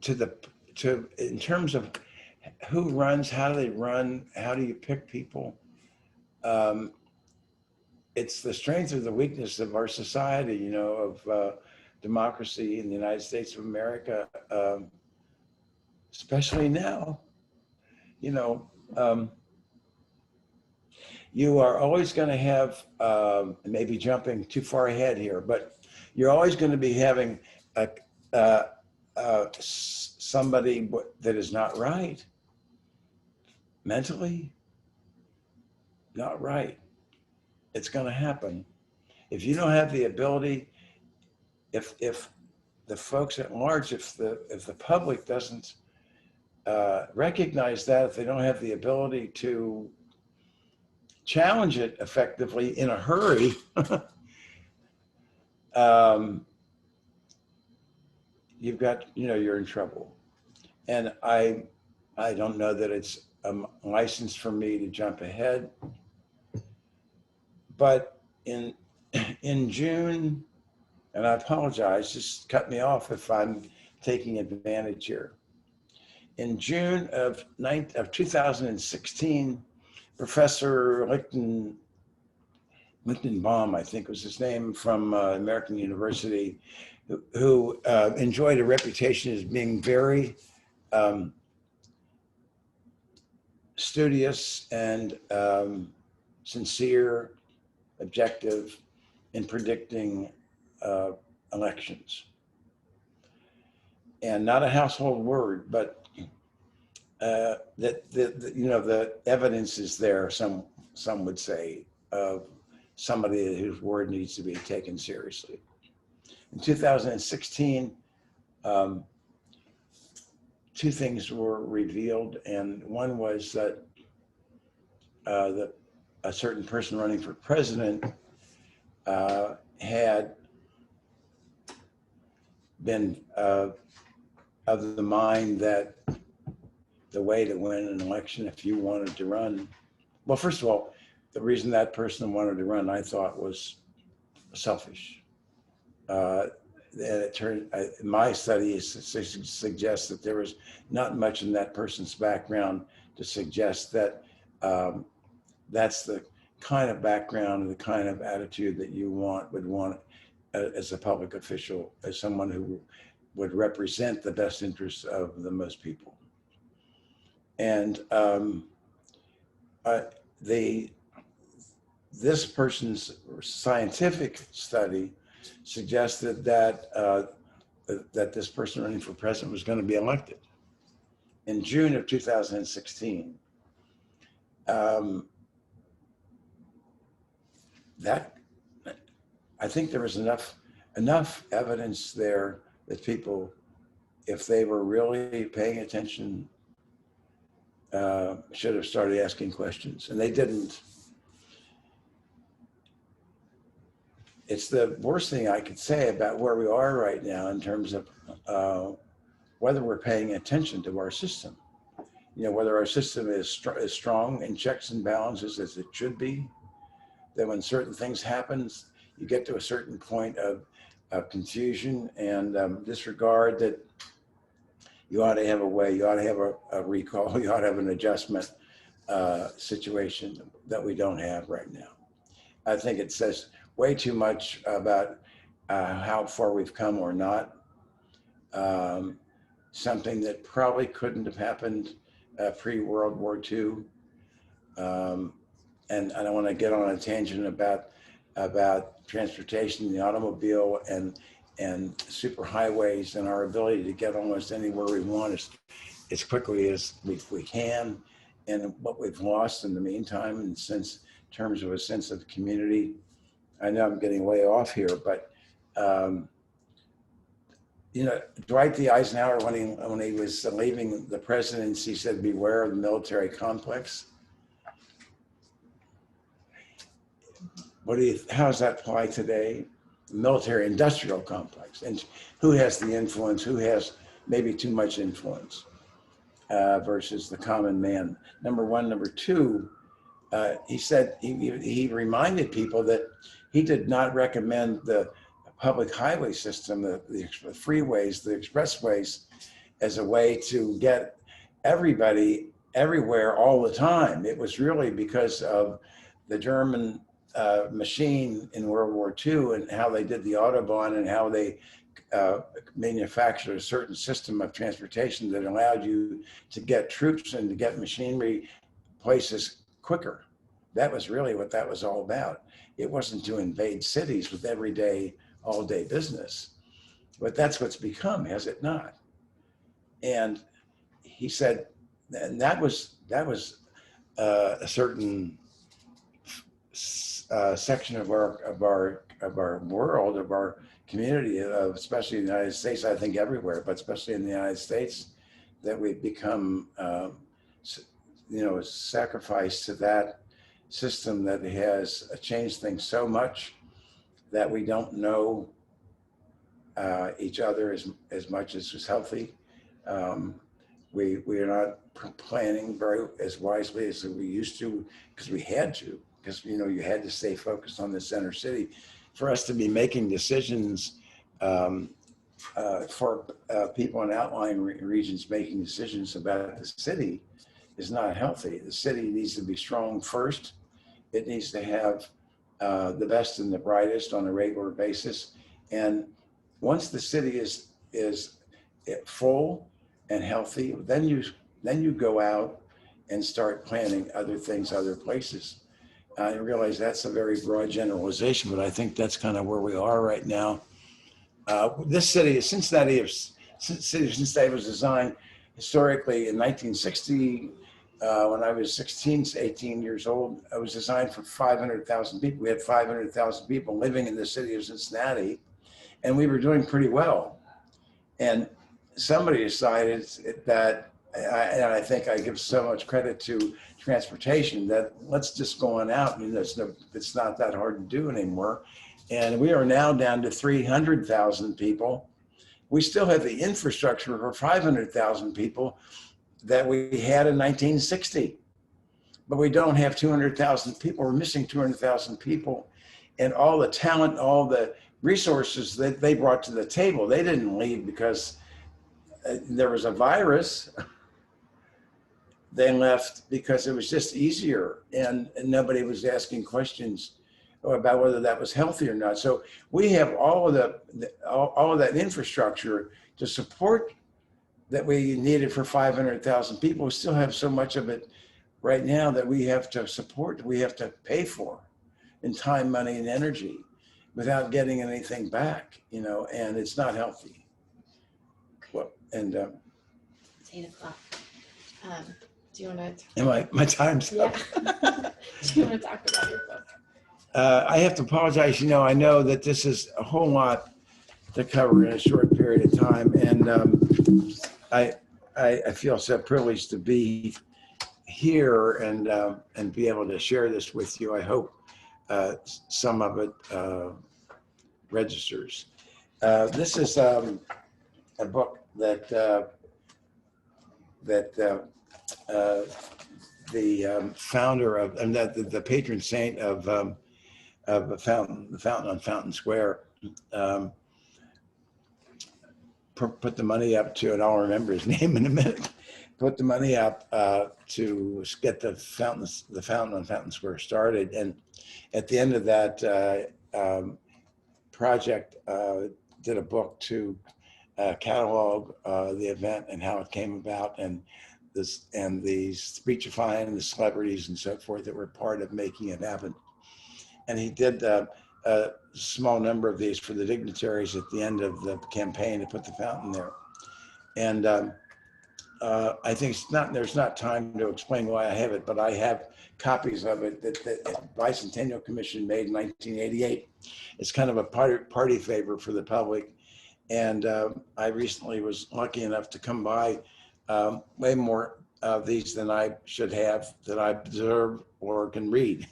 in terms of who runs, how do they run, how do you pick people? It's the strength or the weakness of our society, of democracy in the United States of America, especially now. You are always going to have, maybe jumping too far ahead here, but you're always going to be having somebody that is not right, mentally not right. It's going to happen. If you don't have the ability, if the folks at large, if the public doesn't recognize that, if they don't have the ability to challenge it effectively in a hurry, you've got, you're in trouble. And I don't know that it's a license for me to jump ahead, but in June, and I apologize, just cut me off if I'm taking advantage here. In June of 2016, Professor Lichtenbaum, I think was his name, from American University, who enjoyed a reputation as being very studious and sincere, objective in predicting elections. And not a household word, but the evidence is there, some would say, of somebody whose word needs to be taken seriously. In 2016, two things were revealed, and one was that a certain person running for president had been of the mind that the way to win an election, if you wanted to run, well, first of all, the reason that person wanted to run, I thought, was selfish. And it turned, my study suggests that there was not much in that person's background to suggest that that's the kind of background and the kind of attitude that you would want as a public official, as someone who would represent the best interests of the most people. And this person's scientific study suggested that that this person running for president was going to be elected in June of 2016. That, I think there was enough evidence there that people, if they were really paying attention, should have started asking questions, and they didn't. It's the worst thing I could say about where we are right now in terms of whether we're paying attention to our system. Whether our system is strong in checks and balances as it should be, that when certain things happen, you get to a certain point of confusion and disregard that you ought to have a way, you ought to have a recall, you ought to have an adjustment situation that we don't have right now. I think it says way too much about how far we've come or not. Something that probably couldn't have happened pre-World War II. And I don't want to get on a tangent about transportation, the automobile, and superhighways, and our ability to get almost anywhere we want as quickly as we can, and what we've lost in the meantime, and since in terms of a sense of community. I know I'm getting way off here, but you know, Dwight D. Eisenhower, when he was leaving the presidency, said, "Beware of the military complex." How does that apply today? The military industrial complex, and who has the influence, who has maybe too much influence versus the common man. Number one. Number two, he said, he reminded people that he did not recommend the public highway system, the freeways, the expressways, as a way to get everybody everywhere all the time. It was really because of the German machine in World War II and how they did the Autobahn and how they manufactured a certain system of transportation that allowed you to get troops and to get machinery places quicker. That was really what that was all about. It wasn't to invade cities with everyday, all-day business, but that's what's become, has it not? And he said, and that was a certain section of our world, of our community, especially in the United States. I think everywhere, but especially in the United States, that we've become, sacrificed to that system that has changed things so much that we don't know each other as much as is healthy. We are not planning as wisely as we used to, because we had to, because you had to stay focused on the center city. For us to be making decisions for people in outlying regions making decisions about the city is not healthy. The city needs to be strong first. It needs to have the best and the brightest on a regular basis. And once the city is full and healthy, then you go out and start planning other things, other places. I realize that's a very broad generalization, but I think that's kind of where we are right now. This city, Cincinnati was designed historically in 1960. When I was 16 to 18 years old, I was designed for 500,000 people. We had 500,000 people living in the city of Cincinnati, and we were doing pretty well. And somebody decided that, and I think I give so much credit to transportation, that let's just go on out. It's not that hard to do anymore. And we are now down to 300,000 people. We still have the infrastructure for 500,000 people that we had in 1960, but we don't have 200,000 people. We're missing 200,000 people, and all the talent, all the resources that they brought to the table. They didn't leave because there was a virus. They left because it was just easier, and nobody was asking questions about whether that was healthy or not. So we have all of that infrastructure to support that we needed for 500,000 people. We still have so much of it right now that we have to support, we have to pay for in time, money, and energy without getting anything back, and it's not healthy. Well, and it's 8 o'clock. Do you want to? Am my time's up? Yeah. Do you want to talk about your book? I have to apologize. I know that this is a whole lot to cover in a short period of time, and I feel so privileged to be here and be able to share this with you. I hope some of it registers. This is a book that the founder of, and the patron saint of the fountain on Fountain Square, put the money up to, and I'll remember his name in a minute, put the money up to get the fountain on Fountain Square started. And at the end of that project, did a book to catalog the event and how it came about, and the speechifying, the celebrities and so forth that were part of making it happen. And he did a small number of these for the dignitaries at the end of the campaign to put the fountain there. And I think there's not time to explain why I have it, but I have copies of it that the Bicentennial Commission made in 1988. It's kind of a party favor for the public. And I recently was lucky enough to come by way more of these than I should have, that I deserve or can read.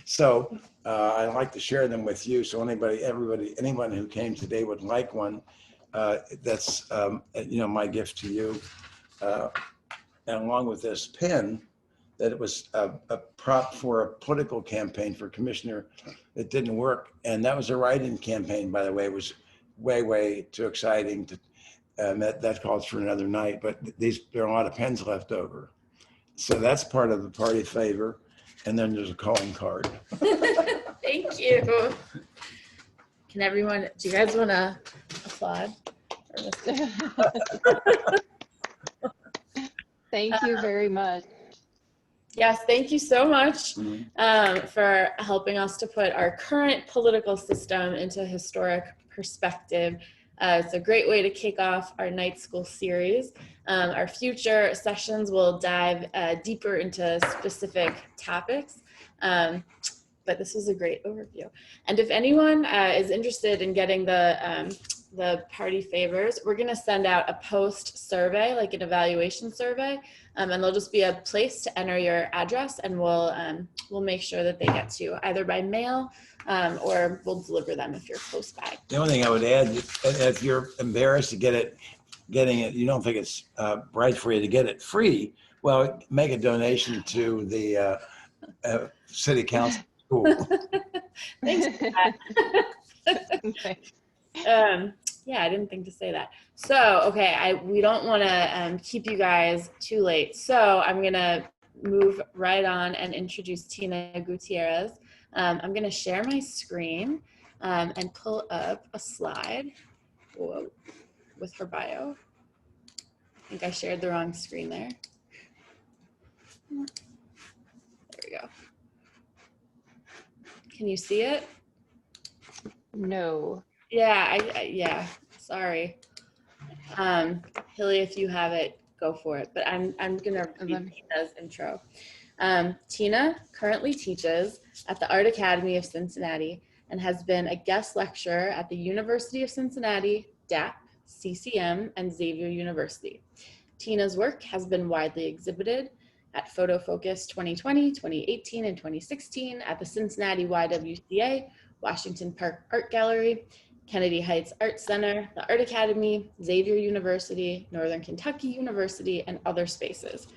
So I like to share them with you. So anyone who came today would like one. That's my gift to you. And along with this pin, that it was a prop for a political campaign for commissioner that didn't work. And that was a write-in campaign, by the way. It was way too exciting to that calls for another night, but there are a lot of pens left over. So that's part of the party favor. And then there's a calling card. Thank you. Can everyone, do you guys want to applaud? Thank you very much. Yes, thank you so much for helping us to put our current political system into a historic perspective. It's a great way to kick off our night school series. Our future sessions will dive deeper into specific topics, but this was a great overview. And if anyone is interested in getting the party favors, we're going to send out a post survey, like an evaluation survey, and there'll just be a place to enter your address, and we'll make sure that they get to you either by mail or we'll deliver them if you're close by. The only thing I would add, if you're embarrassed to getting it, you don't think it's right for you to get it free, well, make a donation to the city council school. Thanks for that. Yeah, I didn't think to say that. So, okay, we don't want to keep you guys too late. So I'm going to move right on and introduce Tina Gutierrez. I'm going to share my screen and pull up a slide with her bio. I think I shared the wrong screen there. There we go. Can you see it? No. Yeah, yeah, sorry. Hilly, if you have it, go for it. But I'm gonna read Tina's intro. Tina currently teaches at the Art Academy of Cincinnati and has been a guest lecturer at the University of Cincinnati, DAP, CCM, and Xavier University. Tina's work has been widely exhibited at Photo Focus 2020, 2018, and 2016 at the Cincinnati YWCA, Washington Park Art Gallery, Kennedy Heights Art Center, the Art Academy, Xavier University, Northern Kentucky University, and other spaces.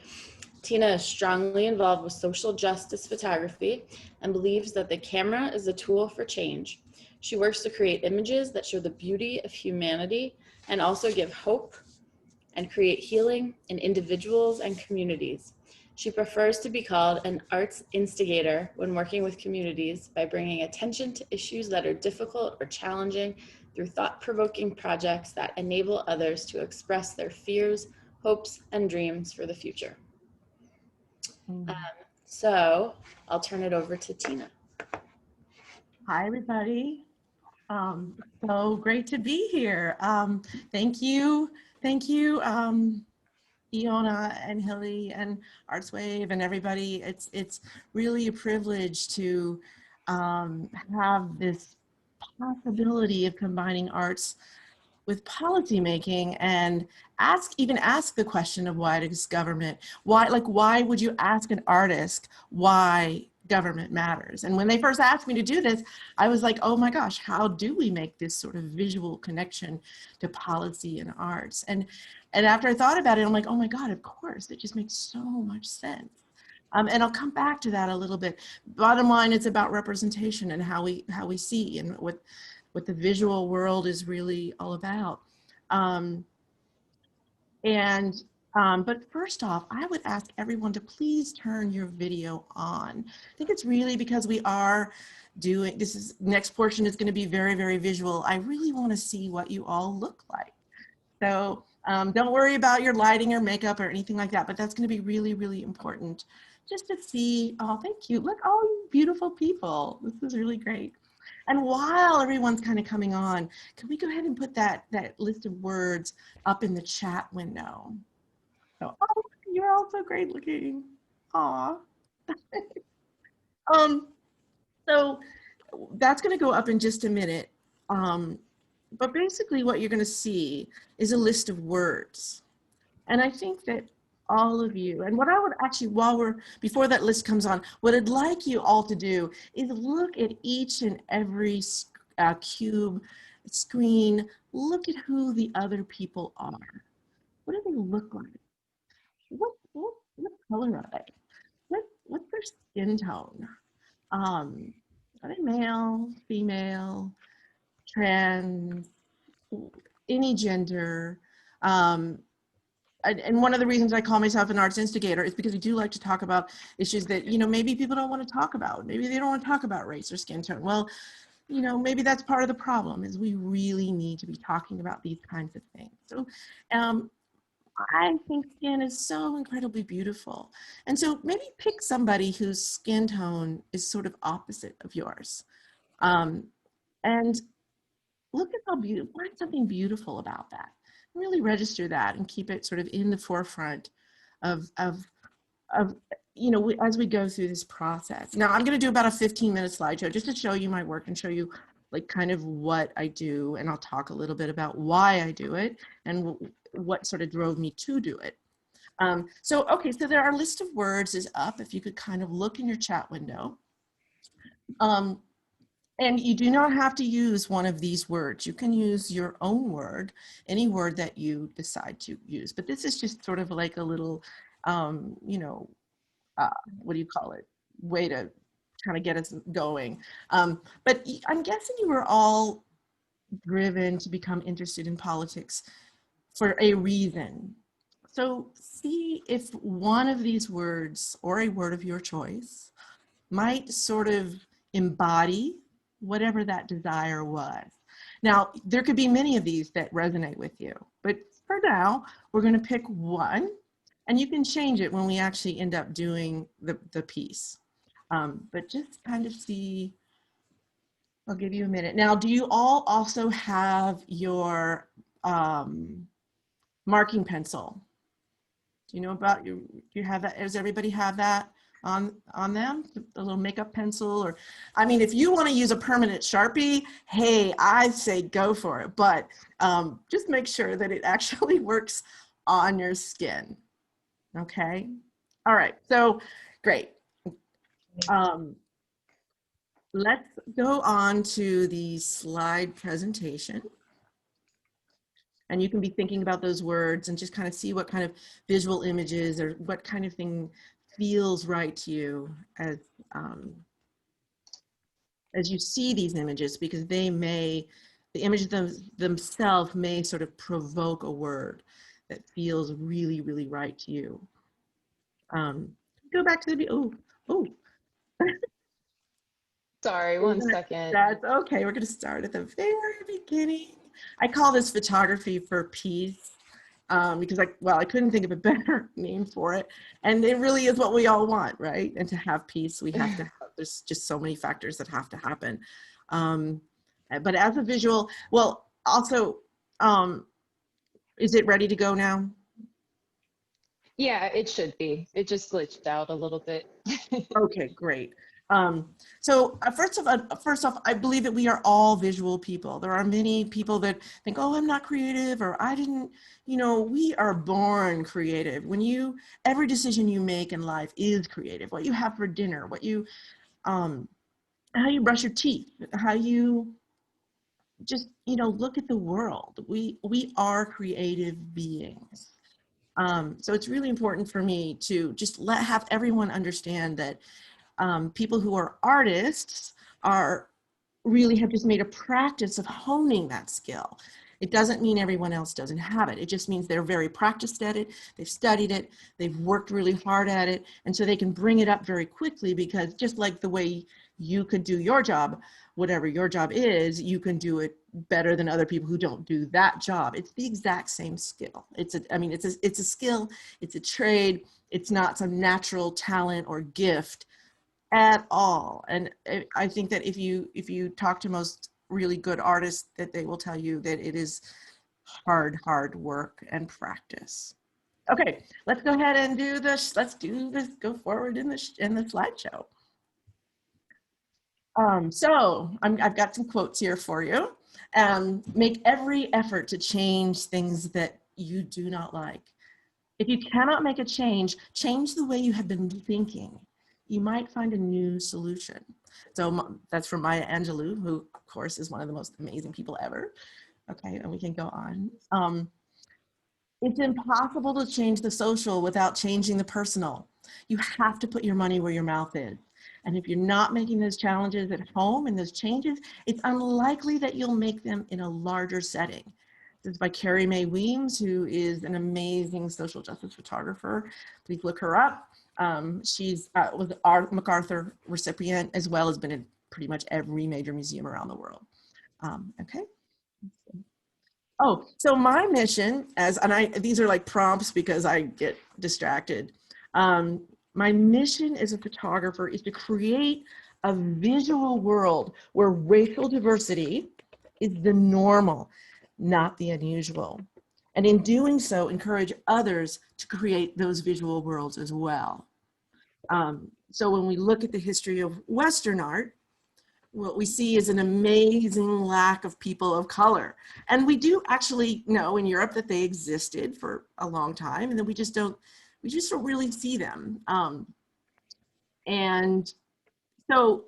Tina is strongly involved with social justice photography and believes that the camera is a tool for change. She works to create images that show the beauty of humanity and also give hope and create healing in individuals and communities. She prefers to be called an arts instigator when working with communities by bringing attention to issues that are difficult or challenging through thought-provoking projects that enable others to express their fears, hopes, and dreams for the future. So I'll turn it over to Tina. Hi, everybody. So great to be here. Thank you. Iona and Hilly and ArtsWave and everybody. It's really a privilege to have this possibility of combining arts with policymaking and even ask the question of why does government, why would you ask an artist why government matters? And when they first asked me to do this, I was like, oh my gosh, how do we make this sort of visual connection to policy and arts? And after I thought about it, I'm like, oh my God, of course, it just makes so much sense. And I'll come back to that a little bit. Bottom line, it's about representation and how we see and what the visual world is really all about. Um, but first off, I would ask everyone to please turn your video on. I think it's really because we are doing, next portion is going to be very, very visual. I really want to see what you all look like. So don't worry about your lighting or makeup or anything like that, but that's going to be really, really important just to see. Oh, thank you. Look, all you beautiful people. This is really great. And while everyone's kind of coming on, can we go ahead and put that list of words up in the chat window? So, oh, you're all so great looking. Aw. So that's going to go up in just a minute. But basically what you're going to see is a list of words. And I think that all of you, and what I would actually, before that list comes on, what I'd like you all to do is look at each and every cube, screen, look at who the other people are. What do they look like? What color are they? What's their skin tone? Are they male, female, trans, any gender? And one of the reasons I call myself an arts instigator is because we do like to talk about issues that, maybe people don't want to talk about. Maybe they don't want to talk about race or skin tone. Well, maybe that's part of the problem, is we really need to be talking about these kinds of things. So I think skin is so incredibly beautiful. And so maybe pick somebody whose skin tone is sort of opposite of yours. And look at how beautiful, find something beautiful about that. Really register that and keep it sort of in the forefront of as we go through this process. Now I'm going to do about a 15-minute slideshow just to show you my work and show you like kind of what I do, and I'll talk a little bit about why I do it and what sort of drove me to do it. So there are a list of words is up. If you could kind of look in your chat window. And you do not have to use one of these words. You can use your own word, any word that you decide to use. But this is just sort of like a little, what do you call it? Way to kind of get us going. But I'm guessing you were all driven to become interested in politics for a reason. So see if one of these words or a word of your choice might sort of embody whatever that desire was. Now, there could be many of these that resonate with you, but for now, we're going to pick one, and you can change it when we actually end up doing the piece. But just kind of see, I'll give you a minute. Now, do you all also have your marking pencil? Do you know about you have that? Does everybody have that on them, a little makeup pencil? Or I mean, if you want to use a permanent Sharpie, hey, I say go for it, but just make sure that it actually works on your skin. Okay, all right, so great. Let's go on to the slide presentation. And you can be thinking about those words and just kind of see what kind of visual images or what kind of thing feels right to you as you see these images, because the images themselves may sort of provoke a word that feels really, really right to you. Go back to the, oh. Sorry, one second. That's okay, we're gonna start at the very beginning. I call this photography for peace. Because I couldn't think of a better name for it. And it really is what we all want, right? And to have peace, we have to have, there's just so many factors that have to happen. But as a visual, well, also, is it ready to go now? Yeah, it should be. It just glitched out a little bit. Okay, great. So first off, I believe that we are all visual people. There are many people that think, oh, I'm not creative, or I didn't, we are born creative. Every decision you make in life is creative. What you have for dinner, how you brush your teeth, how you just, look at the world. We are creative beings. So it's really important for me to just have everyone understand that people who are artists really have just made a practice of honing that skill. It doesn't mean everyone else doesn't have it. It just means they're very practiced at it. They've studied it. They've worked really hard at it. And so they can bring it up very quickly, because just like the way you could do your job, whatever your job is, you can do it better than other people who don't do that job. It's the exact same skill. It's a skill, it's a trade. It's not some natural talent or gift at all. And I think that if you talk to most really good artists, that they will tell you that it is hard work and practice. Okay, let's go ahead and do this. Let's do this, go forward in the slideshow. So I've got some quotes here for you. Make every effort to change things that you do not like. If you cannot make a change, change the way you have been thinking. You might find a new solution. So that's from Maya Angelou, who of course is one of the most amazing people ever. Okay, and we can go on. It's impossible to change the social without changing the personal. You have to put your money where your mouth is. And if you're not making those challenges at home and those changes, it's unlikely that you'll make them in a larger setting. This is by Carrie Mae Williams, who is an amazing social justice photographer. Please look her up. She's was an MacArthur recipient, as well as been in pretty much every major museum around the world. Okay. Oh, so my mission, these are like prompts because I get distracted. My mission as a photographer is to create a visual world where racial diversity is the normal, not the unusual. And in doing so, encourage others to create those visual worlds as well. So when we look at the history of Western art, what we see is an amazing lack of people of color. And we do actually know in Europe that they existed for a long time, and then we just don't really see them. And so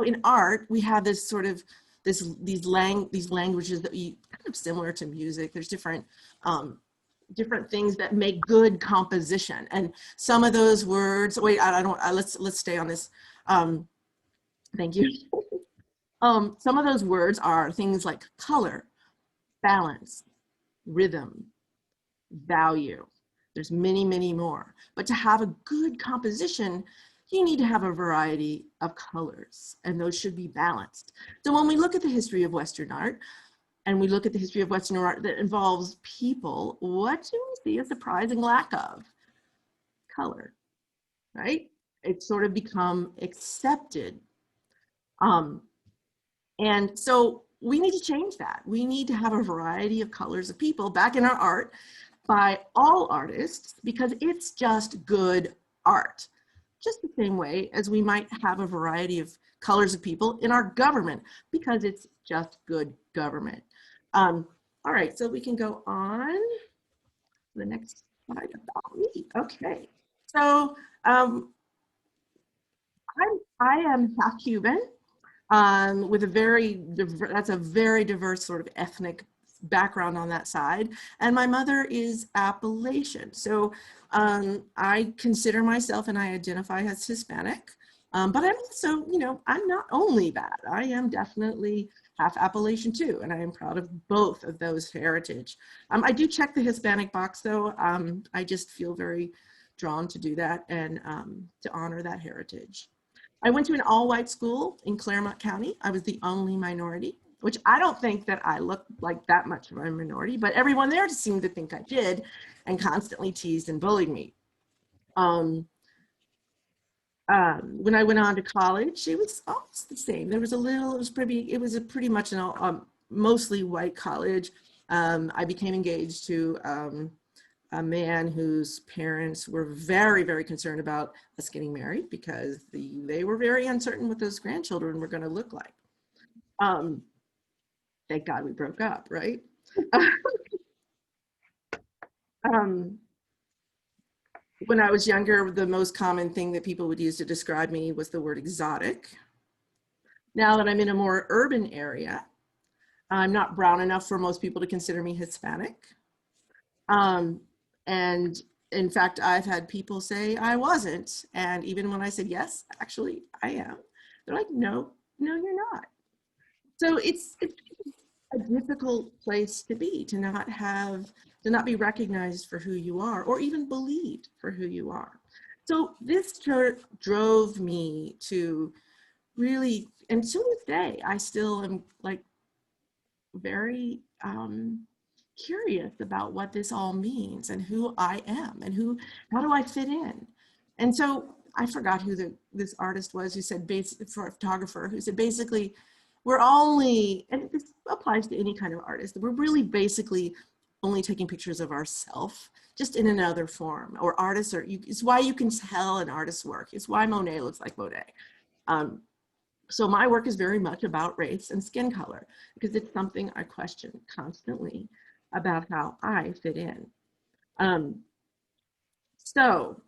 in art, we have this sort of, these languages that we kind of similar to music. There's different things that make good composition. And some of those words, let's stay on this. Thank you. Some of those words are things like color, balance, rhythm, value. There's many, many more. But to have a good composition, you need to have a variety of colors, and those should be balanced. So when we look at the history of Western art, and we look at the history of Western art that involves people, what do we see a surprising lack of? Color, right? It's sort of become accepted. And so we need to change that. We need to have a variety of colors of people back in our art by all artists, because it's just good art. Just the same way as we might have a variety of colors of people in our government, because it's just good government. All right, so we can go on to the next slide about me. Okay, so I am half Cuban with a very diverse sort of ethnic background on that side, and my mother is Appalachian. So I consider myself and I identify as Hispanic, but I'm also, I'm not only that. I am definitely half Appalachian too, and I am proud of both of those heritage. I do check the Hispanic box though. I just feel very drawn to do that and to honor that heritage. I went to an all-white school in Claremont County. I was the only minority, which I don't think that I look like that much of a minority, but everyone there seemed to think I did and constantly teased and bullied me. When I went on to college, it was almost the same. There was it was a pretty much an mostly white college. I became engaged to a man whose parents were very, very concerned about us getting married because they were very uncertain what those grandchildren were going to look like. Thank God we broke up, right? When I was younger, the most common thing that people would use to describe me was the word exotic. Now that I'm in a more urban area, I'm not brown enough for most people to consider me Hispanic. And in fact, I've had people say I wasn't. And even when I said, yes, actually I am, they're like, no, you're not. So it's a difficult place to be, to not be recognized for who you are, or even believed for who you are. So this drove me to really, and to this day, I still am like very curious about what this all means and who I am and how do I fit in. And so I forgot who this artist was who said, for a photographer, who said basically, we're only, and this applies to any kind of artist, we're really basically only taking pictures of ourselves, just in another form. Or artists are, it's why you can tell an artist's work. It's why Monet looks like Monet. So my work is very much about race and skin color, because it's something I question constantly about how I fit in. So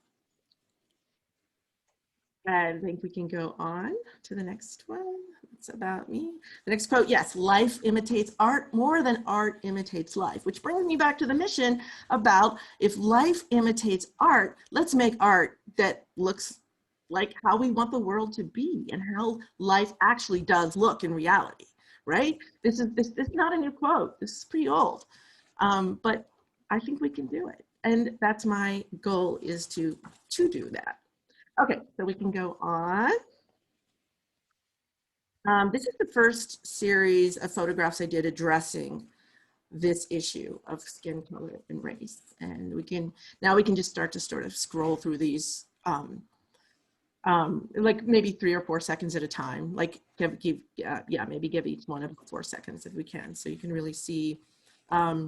I think we can go on to the next one. It's about me. The next quote, yes, life imitates art more than art imitates life, which brings me back to the mission about if life imitates art, let's make art that looks like how we want the world to be and how life actually does look in reality, right? This is not a new quote. This is pretty old, but I think we can do it. And that's my goal, is to do that. Okay, so we can go on. This is the first series of photographs I did addressing this issue of skin color and race. And now we can just start to sort of scroll through these, like maybe 3 or 4 seconds at a time. Like maybe give each one of 4 seconds if we can, so you can really see. I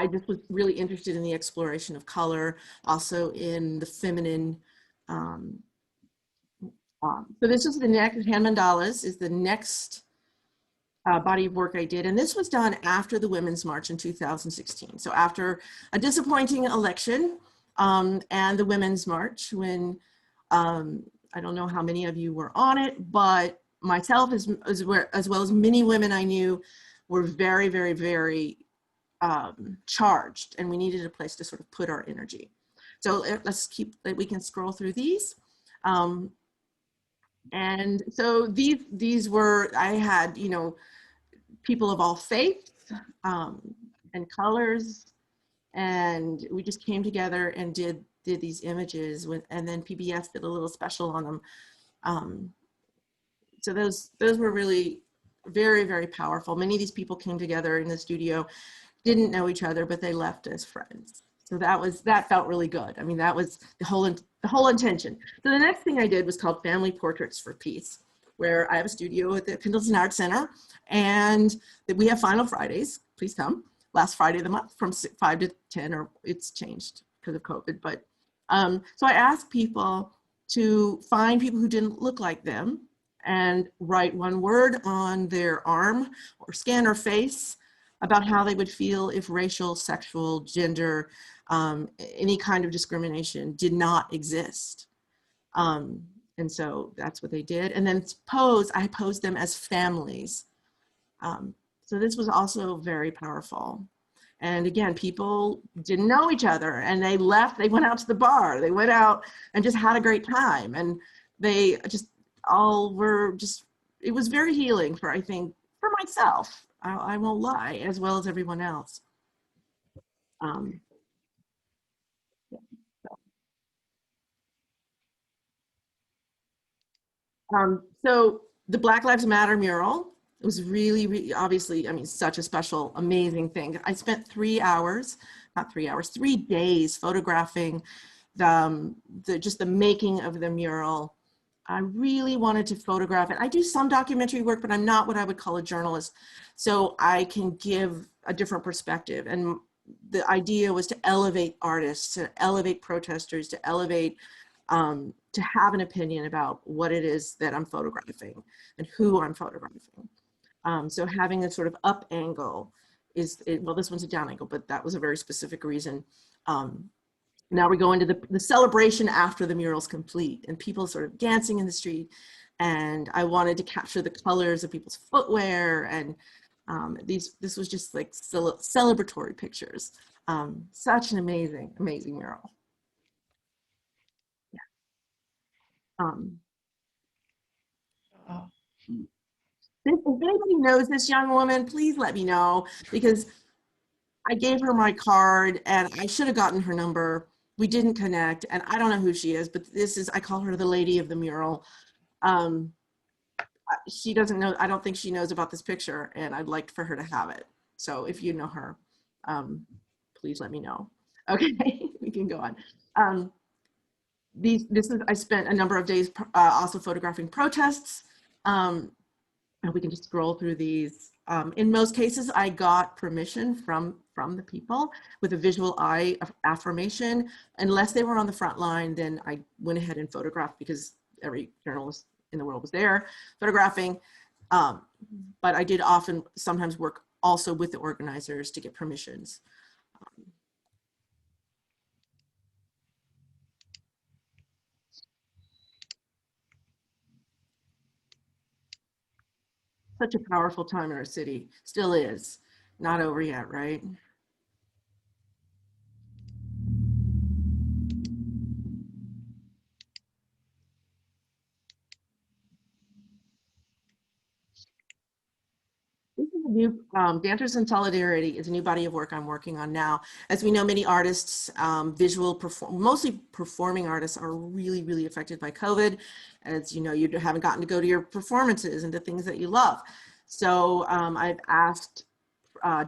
just was really interested in the exploration of color, also in the feminine. So this is the next, hand mandalas is the next body of work I did. And this was done after the Women's March in 2016. So after a disappointing election and the Women's March, when I don't know how many of you were on it, but myself as well as many women I knew were very, very, very charged, and we needed a place to sort of put our energy. So we can scroll through these. And so these were, I had, people of all faiths and colors, and we just came together and did these images and then PBS did a little special on them. So those were really very, very powerful. Many of these people came together in the studio, didn't know each other, but they left as friends. So that felt really good. I mean, that was the whole intention. So the next thing I did was called Family Portraits for Peace, where I have a studio at the Pendleton Arts Center, and we have Final Fridays. Please come. Last Friday of the month from 5 to 10, or it's changed because of COVID. But so I asked people to find people who didn't look like them and write one word on their arm or skin or face about how they would feel if racial, sexual, gender, any kind of discrimination did not exist. And so that's what they did. And then I posed them as families. So this was also very powerful. And again, people didn't know each other and they left, they went out to the bar, they went out and just had a great time. And they just all were just, it was very healing for myself. I won't lie, as well as everyone else. So the Black Lives Matter mural, it was really, really, obviously, I mean, such a special, amazing thing. I spent 3 days photographing just the making of the mural. I really wanted to photograph it. I do some documentary work, but I'm not what I would call a journalist. So I can give a different perspective. And the idea was to elevate artists, to elevate protesters, to elevate, to have an opinion about what it is that I'm photographing and who I'm photographing. So having a sort of up angle well, this one's a down angle, but that was a very specific reason. Now we go into the celebration after the mural's complete and people sort of dancing in the street. And I wanted to capture the colors of people's footwear. And this was just like celebratory pictures. Such an amazing, amazing mural. Yeah. Oh. If anybody knows this young woman, please let me know, because I gave her my card and I should have gotten her number. We didn't connect, and I don't know who she is, but I call her the lady of the mural. She doesn't know, I don't think she knows about this picture, and I'd like for her to have it. So if you know her, please let me know. Okay, we can go on. I spent a number of days also photographing protests. And we can just scroll through these. In most cases, I got permission from the people with a visual eye affirmation. Unless they were on the front line, then I went ahead and photographed, because every journalist in the world was there photographing. But I did sometimes work also with the organizers to get permissions. Such a powerful time in our city, still is. Not over yet, right? This is a new, Dancers in Solidarity is a new body of work I'm working on now. As we know, many artists, mostly performing artists, are really, really affected by COVID. As you know, you haven't gotten to go to your performances and the things that you love. So I've asked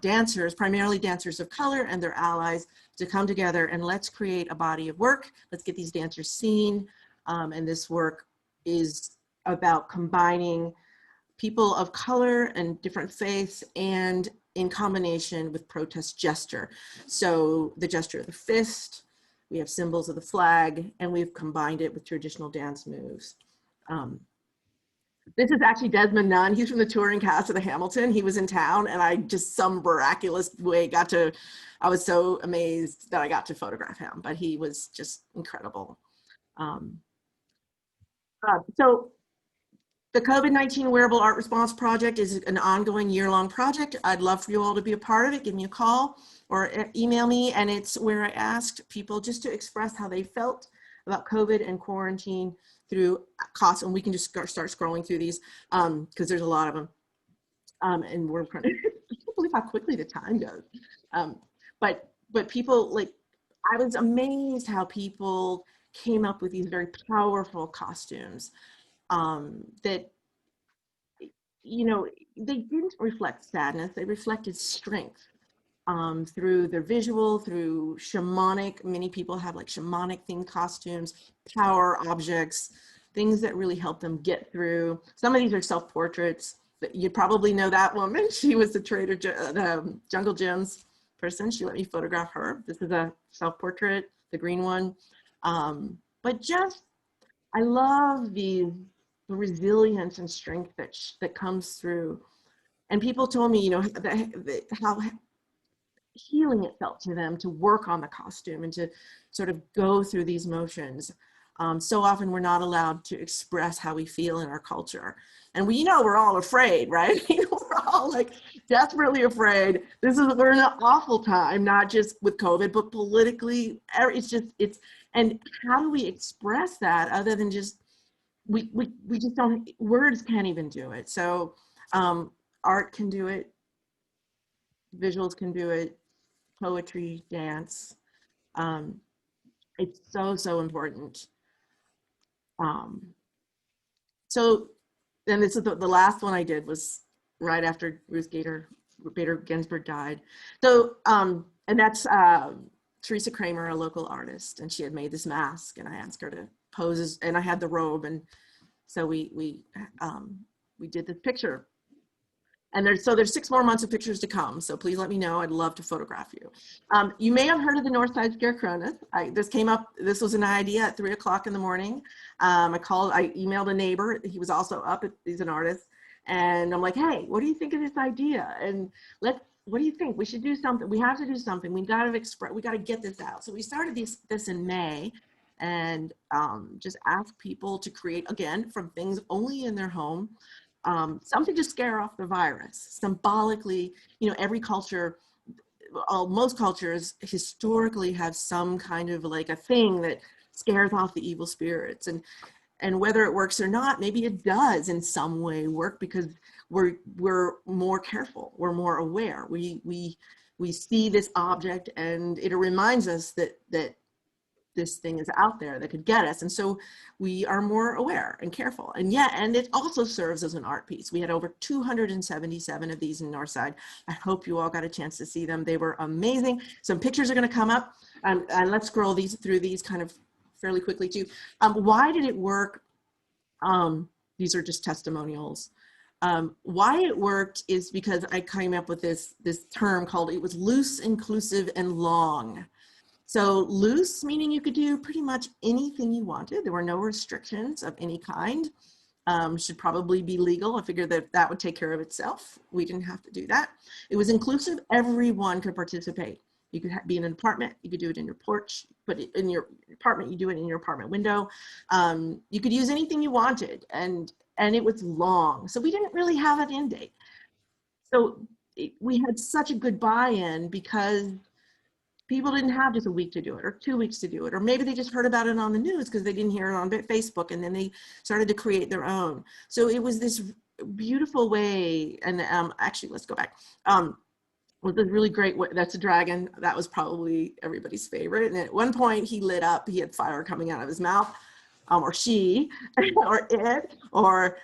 dancers, primarily dancers of color and their allies, to come together and let's create a body of work. Let's get these dancers seen. And this work is about combining people of color and different faiths, and in combination with protest gesture. So the gesture of the fist, we have symbols of the flag, and we've combined it with traditional dance moves. This is actually Desmond Nunn. He's from the touring cast of the Hamilton. He was in town, and I just some miraculous way I was so amazed that I got to photograph him, but he was just incredible. So the COVID-19 Wearable Art Response Project is an ongoing year-long project. I'd love for you all to be a part of it. Give me a call or email me, and it's where I asked people just to express how they felt about COVID and quarantine through costs, and we can just start scrolling through these because there's a lot of them, and we're kind of, I can't believe how quickly the time goes. But people, like, I was amazed how people came up with these very powerful costumes that, you know, they didn't reflect sadness, they reflected strength through their visual, through shamanic. Many people have like shamanic themed costumes, power objects, things that really help them get through. Some of these are self-portraits. You probably know that woman. She was the the Jungle Gyms person. She let me photograph her. This is a self-portrait, the green one. But just, I love the resilience and strength that comes through. And people told me, you know, how healing it felt to them to work on the costume and to sort of go through these motions. So often we're not allowed to express how we feel in our culture. And we know we're all afraid, right? We're all like desperately afraid. We're in an awful time, not just with COVID, but politically, and how do we express that other than just, we just don't, words can't even do it. So art can do it, visuals can do it, poetry, dance. It's so important. So then this is the last one I did was right after Ruth Bader Ginsburg died. So, and that's Teresa Kramer, a local artist, and she had made this mask, and I asked her to pose, and I had the robe, and so we did this picture. And there's 6 more months of pictures to come. So please let me know. I'd love to photograph you. You may have heard of the North Side Scarecrowness. This came up, this was an idea at 3 o'clock in the morning. I emailed a neighbor. He was also up, he's an artist. And I'm like, hey, what do you think of this idea? And what do you think? We should do something. We have to do something. We got to get this out. So we started this in May, and just asked people to create, again, from things only in their home, something to scare off the virus. Symbolically, you know, every culture, most cultures historically have some kind of like a thing that scares off the evil spirits. And And whether it works or not, maybe it does in some way work because we're more careful, we're more aware. We see this object and it reminds us that this thing is out there that could get us. And so we are more aware and careful. And it also serves as an art piece. We had over 277 of these in Northside. I hope you all got a chance to see them. They were amazing. Some pictures are gonna come up, and let's scroll through these kind of fairly quickly too. Why did it work? These are just testimonials. Why it worked is because I came up with this term called, it was loose, inclusive, and long. So loose, meaning you could do pretty much anything you wanted. There were no restrictions of any kind. Should probably be legal. I figured that would take care of itself. We didn't have to do that. It was inclusive. Everyone could participate. You could be in an apartment. You could do it in your porch, but in your apartment, you do it in your apartment window. You could use anything you wanted, and it was long. So we didn't really have an end date. So we had such a good buy-in because people didn't have just a week to do it or 2 weeks to do it, or maybe they just heard about it on the news because they didn't hear it on Facebook, and then they started to create their own. So it was this beautiful way. And actually, let's go back. Was a really great way. That's a dragon. That was probably everybody's favorite. And at one point he lit up, he had fire coming out of his mouth, or she, or it, or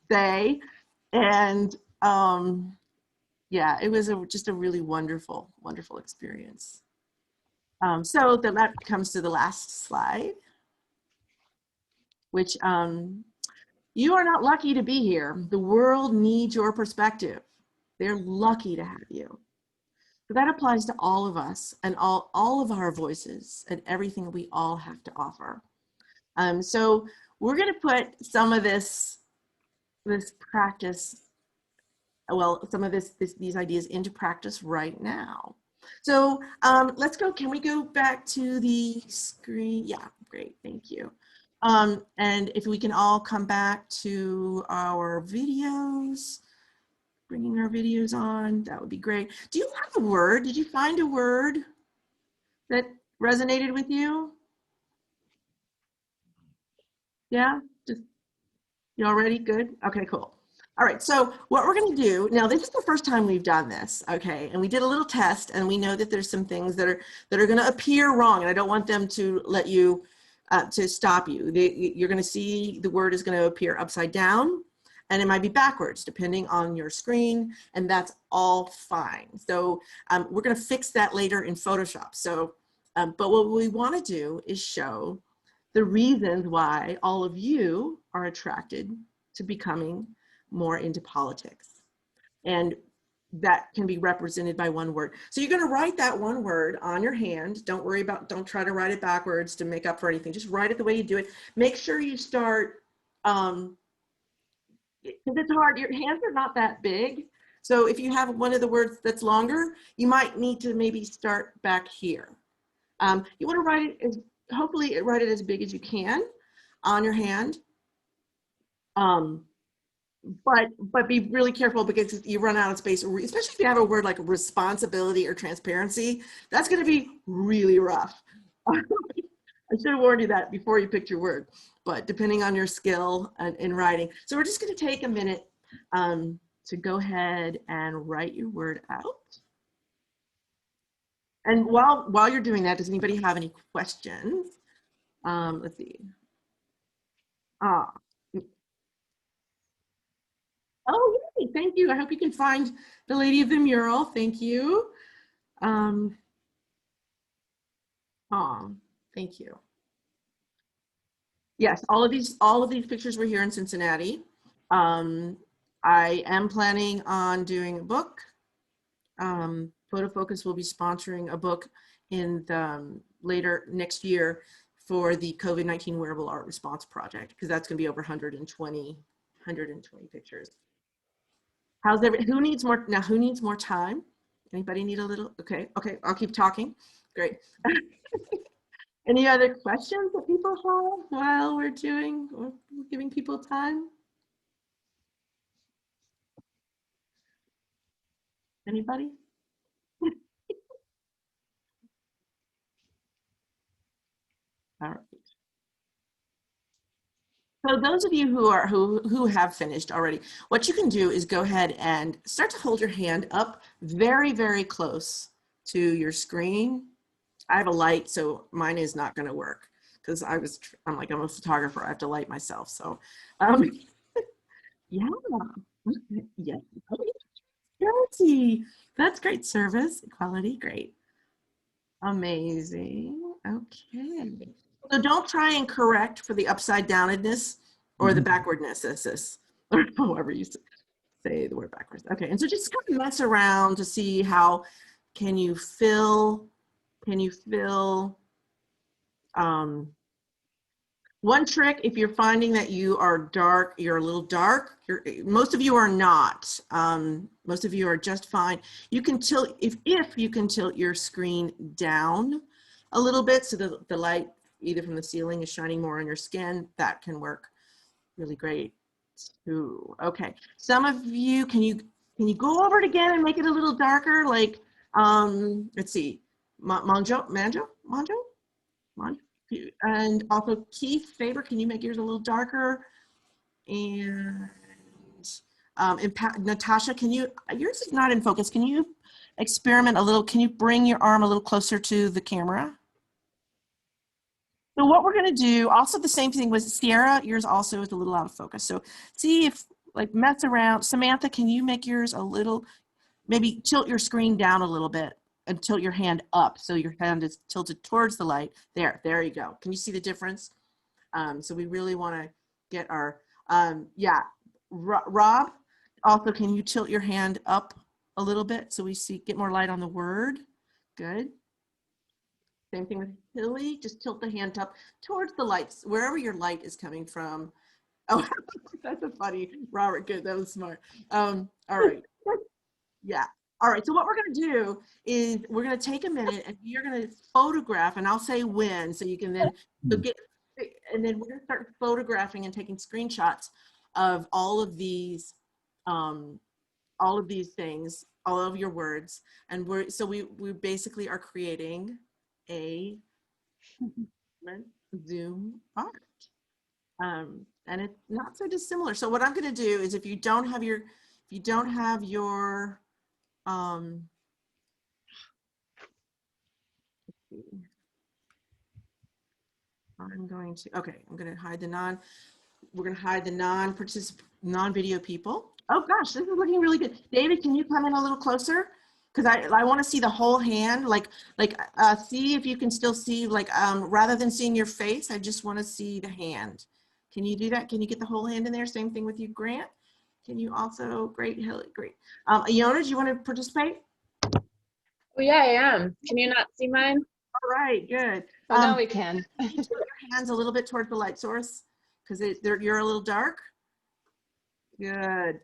they. And yeah, it was just a really wonderful, wonderful experience. So that comes to the last slide, which you are not lucky to be here. The world needs your perspective. They're lucky to have you. So that applies to all of us and all of our voices and everything we all have to offer. So we're going to put some of this practice, well, some of these ideas into practice right now. So let's go. Can we go back to the screen? Yeah, great. Thank you. And if we can all come back to our videos. Bringing our videos on, that would be great. Do you have a word? Did you find a word that resonated with you? Yeah, just, you all ready? Good? Okay, cool. All right, so what we're gonna do, now this is the first time we've done this, okay? And we did a little test, and we know that there's some things that are gonna appear wrong, and I don't want them to let you, to stop you. You're gonna see the word is gonna appear upside down, and it might be backwards depending on your screen, and that's all fine. So we're gonna fix that later in Photoshop. So, but what we wanna do is show the reasons why all of you are attracted to becoming more into politics. And that can be represented by one word. So you're gonna write that one word on your hand. Don't try to write it backwards to make up for anything. Just write it the way you do it. Make sure you start, because it's hard, your hands are not that big. So if you have one of the words that's longer, you might need to maybe start back here. You want to write it hopefully write it as big as you can on your hand. But be really careful because you run out of space, especially if you have a word like responsibility or transparency. That's going to be really rough. I should have warned you that before you picked your word, but depending on your skill in writing. So we're just going to take a minute to go ahead and write your word out. And while you're doing that, does anybody have any questions? Let's see. Oh, yay, thank you. I hope you can find the lady of the mural. Thank you. Thank you. Yes, all of these pictures were here in Cincinnati. I am planning on doing a book. Photo Focus will be sponsoring a book in the later next year for the COVID-19 Wearable Art Response Project, because that's going to be over 120 pictures. Who needs more time? Anybody need a little? Okay, I'll keep talking. Great. Any other questions that people have while we're giving people time? Anybody? All right. So those of you who have finished already, what you can do is go ahead and start to hold your hand up very, very close to your screen. I have a light, so mine is not going to work because I'm a photographer. I have to light myself. So, yeah, yeah. Transparency. That's great service. Equality, great. Amazing. Okay. So don't try and correct for the upside downedness or the backwardness, or however you say the word backwards. Okay, and so just kind of mess around to see how can you fill, one trick, if you're finding that you are dark, you're a little dark, most of you are not. Most of you are just fine. You can tilt, if you can tilt your screen down a little bit so the light either from the ceiling is shining more on your skin, that can work really great too. Okay, some of you, can you go over it again and make it a little darker? Like, let's see, Manjo? And also Keith Faber, can you make yours a little darker? And Natasha, can you, yours is not in focus. Can you experiment a little? Can you bring your arm a little closer to the camera? So what we're gonna do, also the same thing with Sierra, yours also is a little out of focus. So see if, like, mess around. Samantha, can you make yours a little, maybe tilt your screen down a little bit and tilt your hand up so your hand is tilted towards the light. There you go. Can you see the difference? So we really wanna get our, yeah. Rob, also can you tilt your hand up a little bit so we get more light on the word? Good. Same thing with Hilly, just tilt the hand up towards the lights, wherever your light is coming from. Oh, that's a funny, Robert, good, that was smart. All right, yeah. All right, so what we're gonna do is we're gonna take a minute and you're gonna photograph, and I'll say when, so you can then and then we're gonna start photographing and taking screenshots of all of these things, all of your words, and we basically are creating a Zoom art, and it's not so dissimilar. So what I'm going to do is, if you don't have your I'm going to hide we're going to hide the non-video people. Oh gosh, this is looking really good. David, can you come in a little closer? Because I want to see the whole hand, see if you can still see, rather than seeing your face, I just want to see the hand. Can you do that? Can you get the whole hand in there? Same thing with you, Grant. Can you also, great. Iona, do you want to participate? Oh yeah, I am. Can you not see mine? All right, good. Oh, now we can. Can you tilt your hands a little bit toward the light source? Because you're a little dark. Good.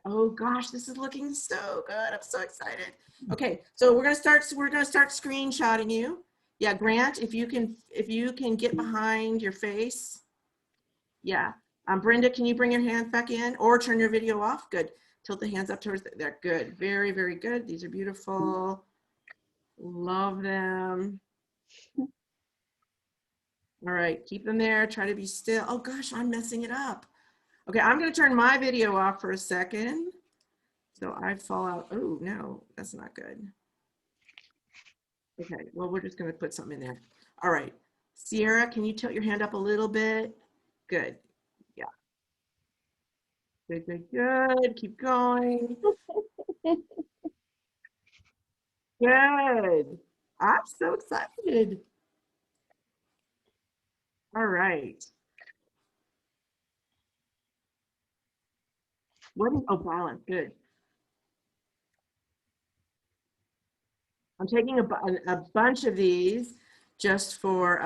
Oh gosh, this is looking so good. I'm so excited. Okay, so we're gonna start screenshotting you. Yeah, Grant, if you can get behind your face. Yeah. Brenda, can you bring your hands back in or turn your video off? Good. Tilt the hands up towards there. Good. Very, very good. These are beautiful. Love them. All right, keep them there. Try to be still. Oh gosh, I'm messing it up. Okay, I'm going to turn my video off for a second. So I fall out. Oh, no, that's not good. Okay, well, we're just going to put something in there. All right. Sierra, can you tilt your hand up a little bit? Good. Yeah. Good. Keep going. Good. I'm so excited. All right. Balance, good. I'm taking a bunch of these just for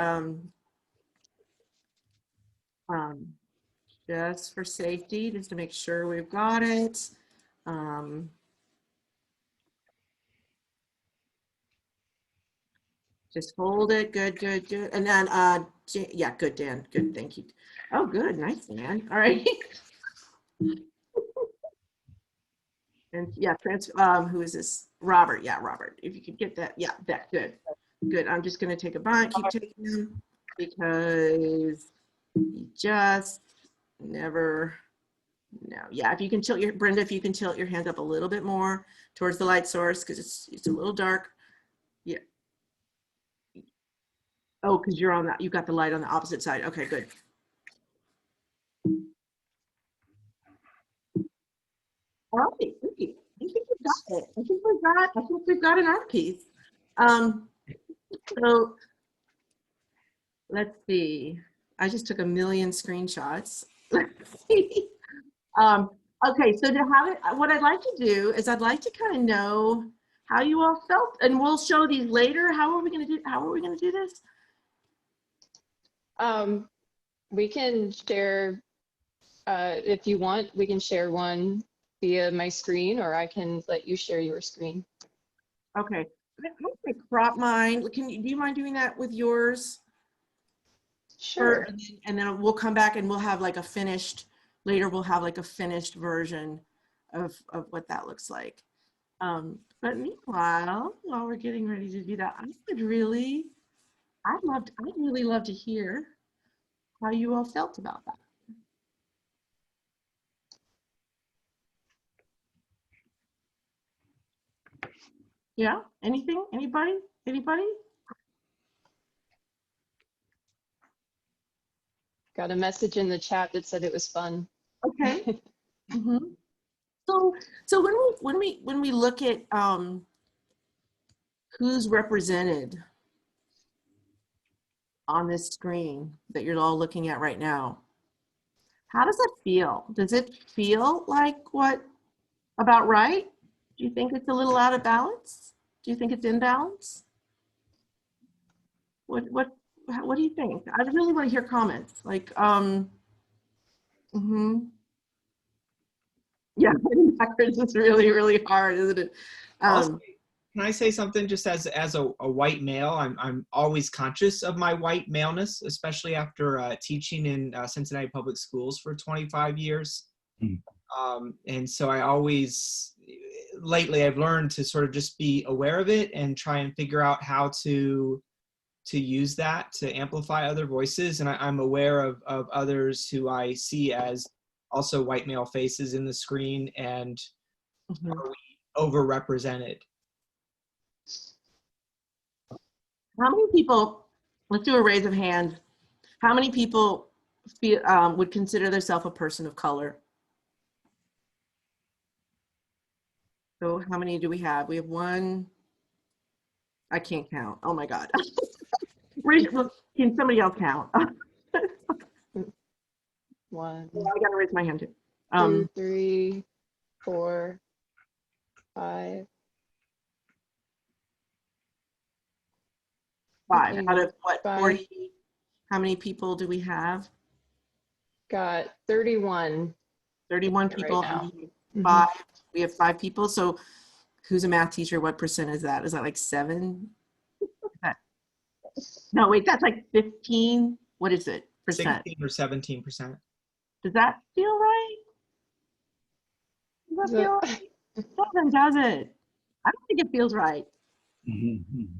safety, just to make sure we've got it. Just hold it, good. And then, yeah, good, Dan, good, thank you. Oh, good, nice, Dan, all right. And yeah, who is this? Robert, yeah, Robert, if you could get that, yeah, that, good. I'm just gonna take a bite, keep taking them, because he just Never. No. Yeah, if you can tilt your, Brenda, if you can tilt your hand up a little bit more towards the light source, because it's a little dark. Yeah. Oh, because you're on that, you got the light on the opposite side. Okay, good. All right, great. I think we've got it. I think we've got an art piece. So let's see. I just took a million screenshots. Let's see. Okay, so to have it, what I'd like to do is I'd like to kind of know how you all felt, and we'll show these later. How are we going to do this? We can share, if you want, we can share one via my screen, or I can let you share your screen. Okay, I'm going to crop mine. Do you mind doing that with yours? Sure. And then we'll come back and we'll have like a finished, later we'll have like a finished version of what that looks like. But meanwhile, while we're getting ready to do that, I'd really love to hear how you all felt about that. Yeah, anything, anybody? Got a message in the chat that said it was fun. Okay. Mm-hmm. So when we look at who's represented on this screen that you're all looking at right now, how does it feel? Does it feel like about right? Do you think it's a little out of balance? Do you think it's in balance? What do you think? I really want to hear comments. Like, yeah, backwards is really, really hard, isn't it? Also, can I say something just as a white male? I'm always conscious of my white maleness, especially after teaching in Cincinnati public schools for 25 years. And so I always, lately I've learned to sort of just be aware of it and try and figure out how to use that to amplify other voices. And I'm aware of others who I see as also white male faces in the screen, and are we overrepresented? How many people, let's do a raise of hands. How many people feel, would consider themselves a person of color? So how many do we have? We have one. I can't count. Oh my God. Can somebody else count? One, I gotta raise my hand too. 2, 3, 4, 5. 5 out of what, 5. 40? How many people do we have? Got 31. 31 people. Right now. 5. We have 5 people. So who's a math teacher? What percent is that? Is that like 7? No, wait, that's like 15. What is it? Percent. 16 or 17%. Does that feel right? Does that feel right? It does it? I don't think it feels right.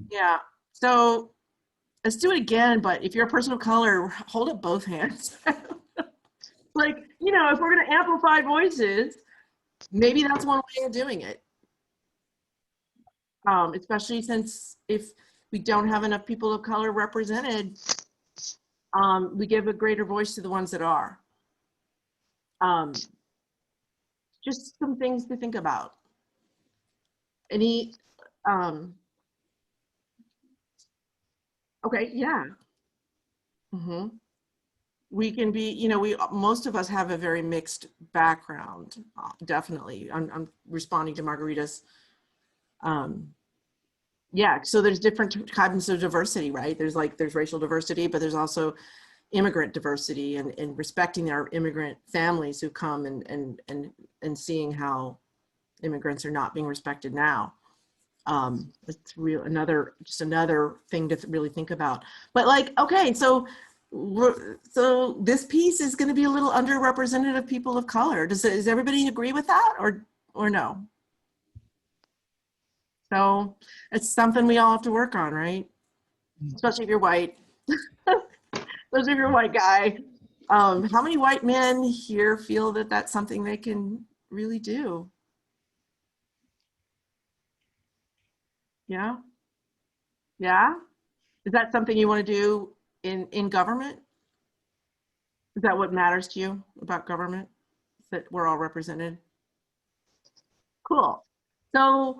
Yeah. So let's do it again. But if you're a person of color, hold up both hands. Like, you know, if we're going to amplify voices, maybe that's one way of doing it. Especially since if we don't have enough people of color represented, we give a greater voice to the ones that are. Just some things to think about. Any, okay, yeah. We can be, you know, most of us have a very mixed background, definitely. I'm responding to Margarita's. Yeah, so there's different kinds of diversity, right? There's racial diversity, but there's also immigrant diversity, and respecting our immigrant families who come and seeing how immigrants are not being respected now. It's just another thing to really think about. But like, okay, so this piece is going to be a little underrepresented of people of color. Does everybody agree with that, or no? So it's something we all have to work on, right? Especially if you're white. Especially if you're a white guy. How many white men here feel that that's something they can really do? Yeah? Yeah? Is that something you want to do in government? Is that what matters to you about government? That we're all represented? Cool. So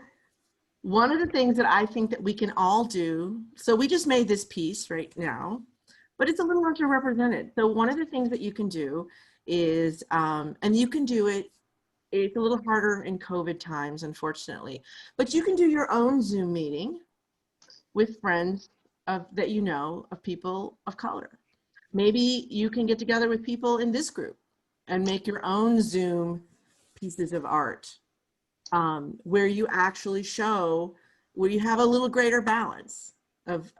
one of the things that I think that we can all do, so we just made this piece right now, but it's a little underrepresented. So one of the things that you can do is, and you can do it, it's a little harder in COVID times, unfortunately, but you can do your own Zoom meeting with friends that you know of people of color. Maybe you can get together with people in this group and make your own Zoom pieces of art where you actually show, where you have a little greater balance of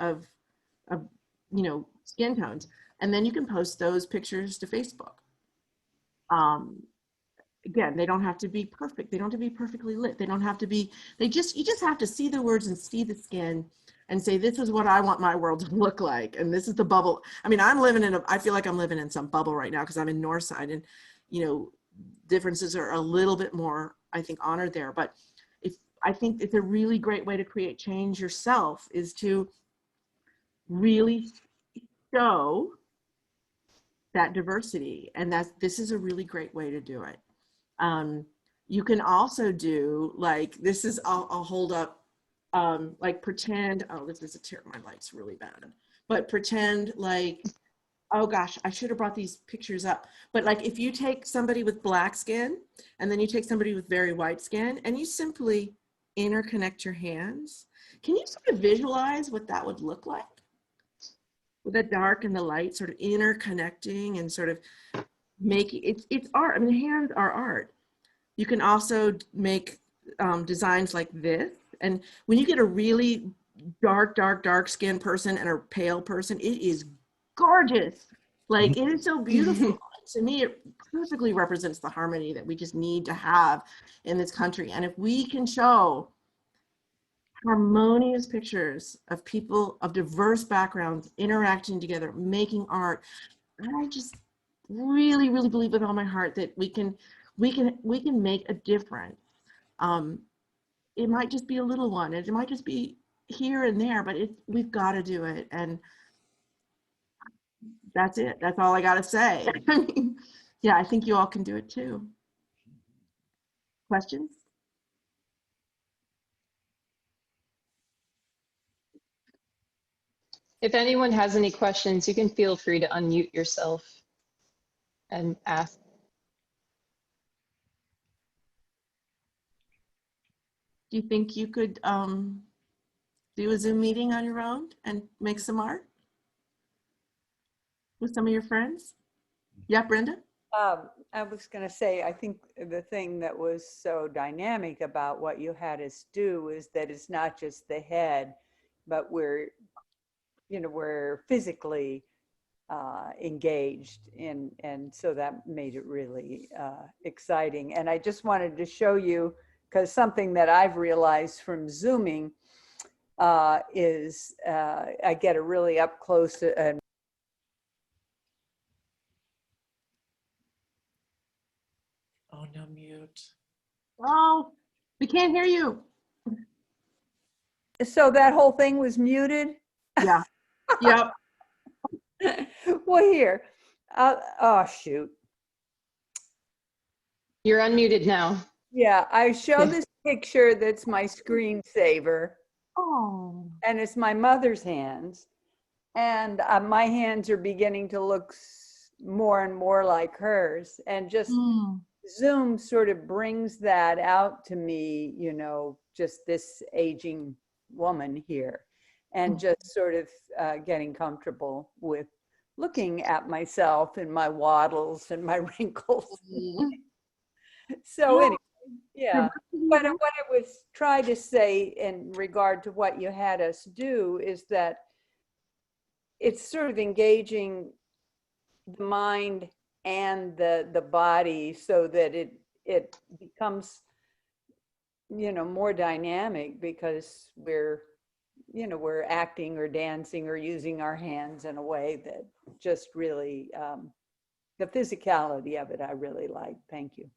you know, skin tones. And then you can post those pictures to Facebook. Again, they don't have to be perfect. They don't have to be perfectly lit. They don't have to be, you just have to see the words and see the skin and say, this is what I want my world to look like. And this is the bubble. I mean, I feel like I'm living in some bubble right now because I'm in Northside, and, you know, differences are a little bit more, I think, honored there. But I think it's a really great way to create change yourself is to really show that diversity. And this is a really great way to do it. You can also do like, this is, I'll hold up, like pretend, oh, this is my light's really bad, but pretend like, oh gosh, I should have brought these pictures up. But like if you take somebody with black skin and then you take somebody with very white skin and you simply interconnect your hands, can you sort of visualize what that would look like? With the dark and the light sort of interconnecting and sort of making, it's art. I mean, hands are art. You can also make designs like this. And when you get a really dark skinned person and a pale person, it is gorgeous. Like it is so beautiful. To me, it perfectly represents the harmony that we just need to have in this country. And if we can show harmonious pictures of people of diverse backgrounds interacting together, making art, I just really, really believe with all my heart that we can make a difference. It might just be a little one. It might just be here and there, but we've got to do it. And that's it. That's all I got to say. I mean, yeah, I think you all can do it too. Questions? If anyone has any questions, you can feel free to unmute yourself and ask. Do you think you could do a Zoom meeting on your own and make some art with some of your friends? Yeah, Brenda? I was going to say, I think the thing that was so dynamic about what you had us do is that it's not just the head, but we're physically engaged in, and so that made it really exciting. And I just wanted to show you, because something that I've realized from Zooming is I get a really up close and oh, no, mute. Oh, we can't hear you. so that whole thing was muted. Yeah. Yep. Well, here, oh shoot. You're unmuted now. Yeah, I show this picture that's my screensaver. Oh. And it's my mother's hands. And my hands are beginning to look more and more like hers. And just Zoom sort of brings that out to me, you know, just this aging woman here. And just sort of getting comfortable with looking at myself and my waddles and my wrinkles. So anyway, yeah. But what I was trying to say in regard to what you had us do is that it's sort of engaging the mind and the body so that it becomes, you know, more dynamic because we're acting or dancing or using our hands in a way that just really The physicality of it, I really like. Thank you.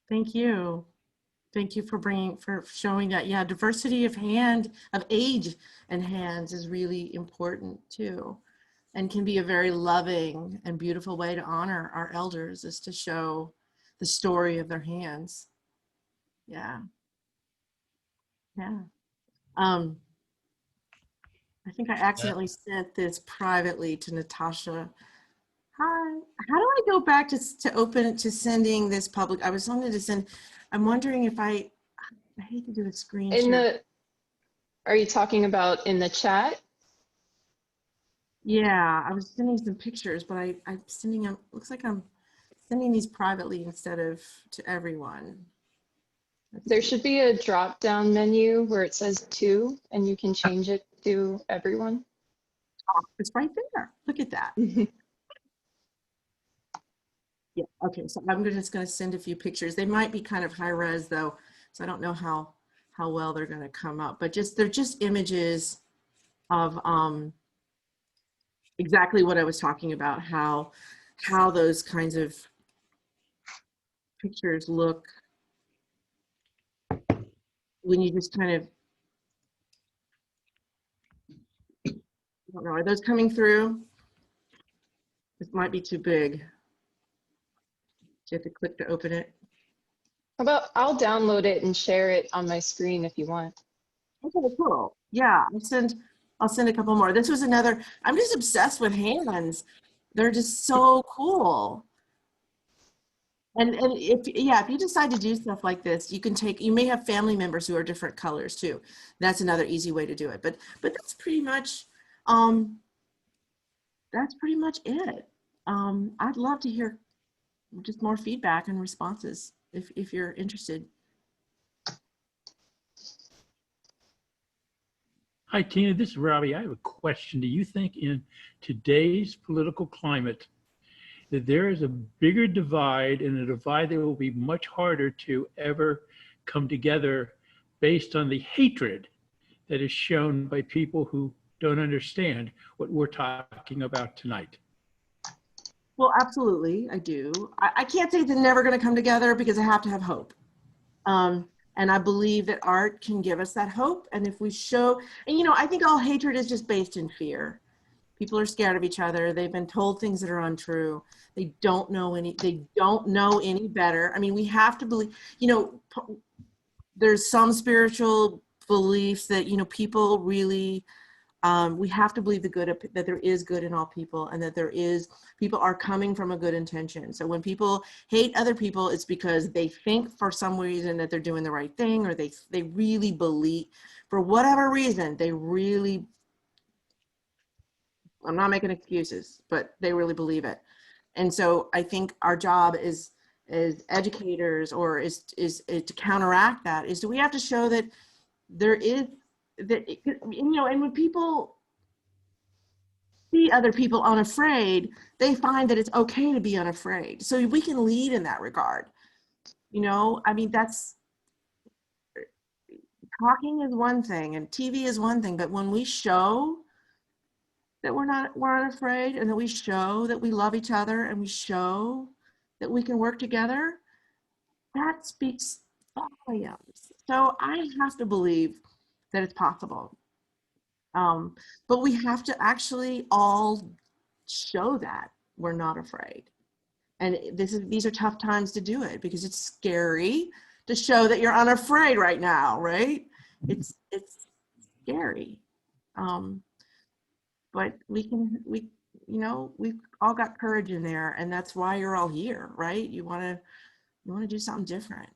Thank you. Thank you for showing that. Yeah, diversity of age and hands is really important too, and can be a very loving and beautiful way to honor our elders, is to show the story of their hands. Yeah. Yeah. I think I accidentally sent this privately to Natasha. Hi. How do I go back to open it, to sending this public? I was wanting to send. I'm wondering if I hate to do a screen share. Are you talking about in the chat? Yeah, I was sending some pictures, but I'm sending them. Looks like I'm sending these privately instead of to everyone. There should be a drop down menu where it says to, and you can change it to everyone. Oh, it's right there. Look at that. Yeah, okay, so I'm just going to send a few pictures. They might be kind of high res though, so I don't know how well they're going to come up, but they're just images of exactly what I was talking about, how those kinds of pictures look when you just kind of, I don't know, are those coming through? This might be too big. You have to click to open it. How about I'll download it and share it on my screen if you want. Okay, cool. Yeah, I'll send a couple more. This was another, I'm just obsessed with hands. They're just so cool. And if you decide to do stuff like this, you may have family members who are different colors too. That's another easy way to do it. But that's pretty much it. I'd love to hear just more feedback and responses if you're interested. Hi, Tina, this is Robbie. I have a question. Do you think in today's political climate that there is a bigger divide, and a divide that will be much harder to ever come together based on the hatred that is shown by people who don't understand what we're talking about tonight? Well, absolutely, I do. I can't say they're never going to come together because I have to have hope. And I believe that art can give us that hope. And if we show, and I think all hatred is just based in fear. People are scared of each other. They've been told things that are untrue. They don't know any better. I mean, we have to believe, there's some spiritual beliefs that, people really, we have to believe that there is good in all people, and that people are coming from a good intention. So when people hate other people, it's because they think for some reason that they're doing the right thing, or they really believe, for whatever reason, I'm not making excuses, but they really believe it. And so I think our job as educators, or is to counteract that, is we have to show that there is, that, and when people see other people unafraid, they find that it's okay to be unafraid. So we can lead in that regard. I mean, talking is one thing and TV is one thing, but when we show that we're unafraid, and that we show that we love each other, and we show that we can work together, that speaks volumes. So I have to believe that it's possible. But we have to actually all show that we're not afraid. And these are tough times to do it, because it's scary to show that you're unafraid right now, right? It's scary. But we've all got courage in there, and that's why you're all here, right? You want to do something different.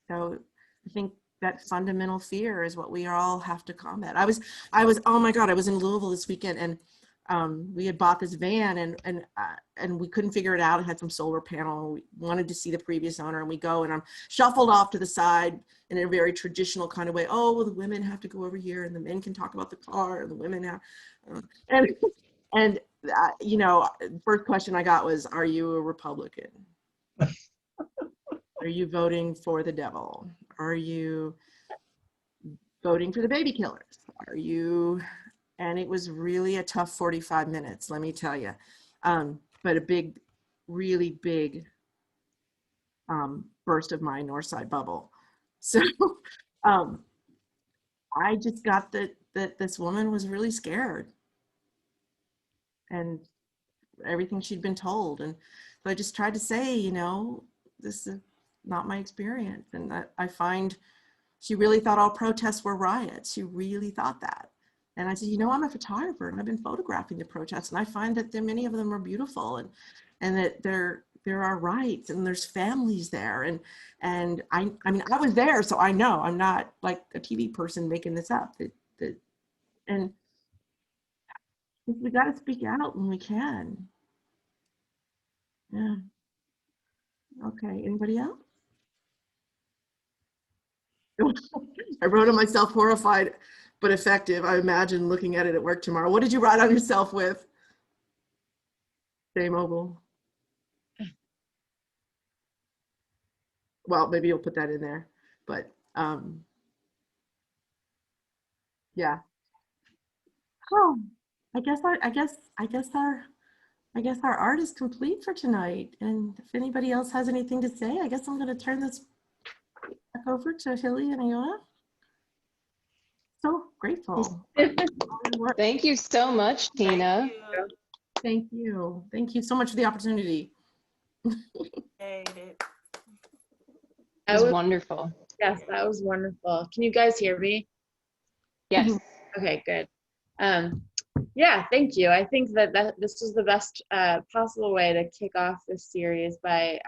So I think that fundamental fear is what we all have to combat. I was, oh my God, I was in Louisville this weekend, and we had bought this van, and we couldn't figure it out. It had some solar panel. We wanted to see the previous owner, and we go, and I'm shuffled off to the side in a very traditional kind of way. Oh, well, the women have to go over here, and the men can talk about the car, and the women have, first question I got was, are you a Republican? Are you voting for the devil? Are you voting for the baby killers? Are you? And it was really a tough 45 minutes, let me tell you. but a big, really big burst of my north side bubble. So I just got that this woman was really scared, and everything she'd been told. And so I just tried to say, you know, this is not my experience. And I find she really thought all protests were riots. She really thought that. And I said, you know, I'm a photographer and I've been photographing the protests, and I find that many of them are beautiful, and that there are rights and there's families there. And I mean, I was there, so I know. I'm not like a TV person making this up. And we got to speak out when we can. Yeah. Okay. Anybody else? I wrote on myself, horrified but effective. I imagine looking at it at work tomorrow. What did you write on yourself with? Stay mobile. Well, maybe you'll put that in there, but yeah. Oh, I guess our art is complete for tonight. And if anybody else has anything to say, I guess I'm going to turn this back over to Hilly and Iona. So grateful. Thank you so much, Tina. Thank you. Thank you so much for the opportunity. It was wonderful. Yes, that was wonderful. Can you guys hear me? Yes. Okay, good. Yeah, thank you. I think that this was the best possible way to kick off this series by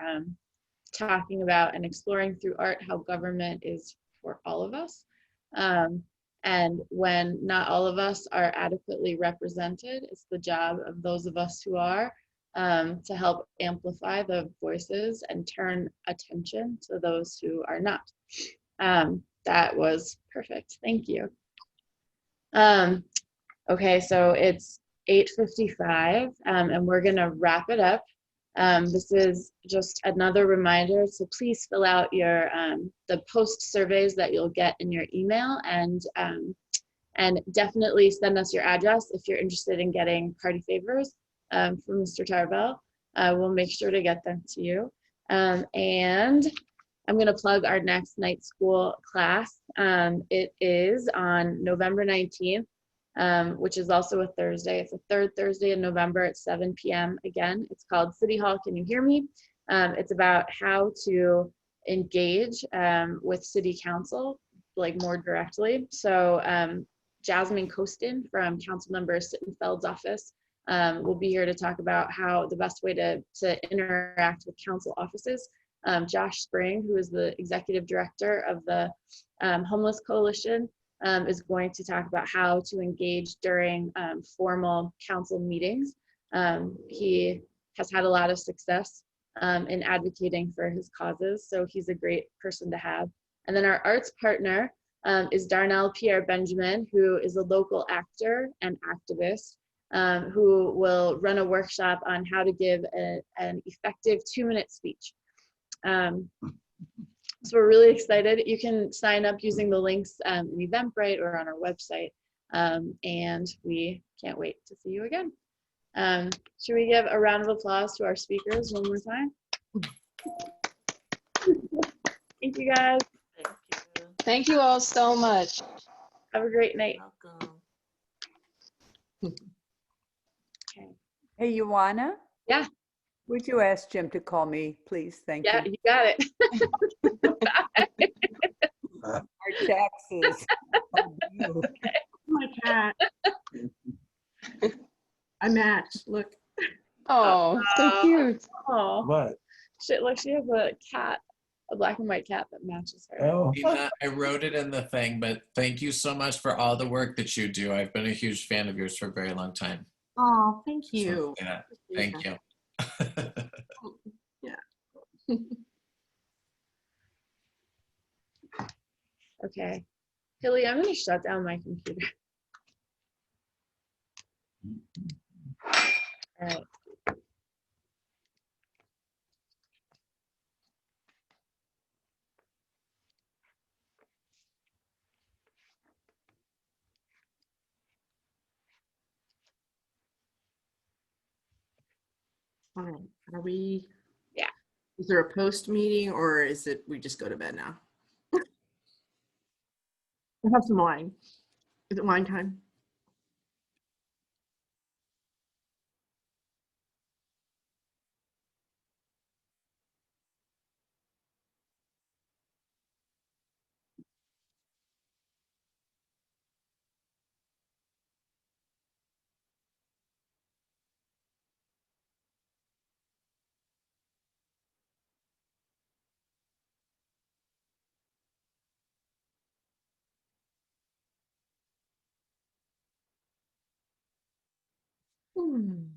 talking about and exploring through art how government is for all of us. And when not all of us are adequately represented, it's the job of those of us who are to help amplify the voices and turn attention to those who are not. That was perfect. Thank you. Okay, so it's 8:55 and we're gonna wrap it up. This is just another reminder to please fill out your the post surveys that you'll get in your email, and definitely send us your address if you're interested in getting party favors from Mr. Tarbell. We'll make sure to get them to you. And I'm going to plug our next night school class. It is on November 19th, which is also a Thursday. It's the third Thursday in November at 7 p.m. Again, it's called City Hall, Can You Hear Me? It's about how to engage with City Council, like more directly. So Jasmine Costin from Councilmember Sittenfeld's office will be here to talk about how the best way to interact with council offices. Josh Spring, who is the executive director of the Homeless Coalition, is going to talk about how to engage during formal council meetings. He has had a lot of success in advocating for his causes, so he's a great person to have. And then our arts partner is Darnell Pierre Benjamin, who is a local actor and activist who will run a workshop on how to give an effective 2-minute speech. So we're really excited. You can sign up using the links in Eventbrite or on our website. And we can't wait to see you again. Should we give a round of applause to our speakers one more time? Thank you guys. Thank you all so much. Have a great night. Okay. Hey, Ioana? Yeah. Would you ask Jim to call me, please? Thank you. Yeah, you got it. Our taxes. Okay. My cat. I match. Look. Oh, so cute. Oh, What? shit, look, she has a cat, a black and white cat that matches her. Oh, Tina, I wrote it in the thing, but thank you so much for all the work that you do. I've been a huge fan of yours for a very long time. Oh, thank Just wanted you. to say that. Thank you. Yeah. Okay. Hilly, I'm going to shut down my computer. All right. All right. Are we? Yeah. Is there a post meeting or is it we just go to bed now? We'll have some wine. Is it wine time? Hmm.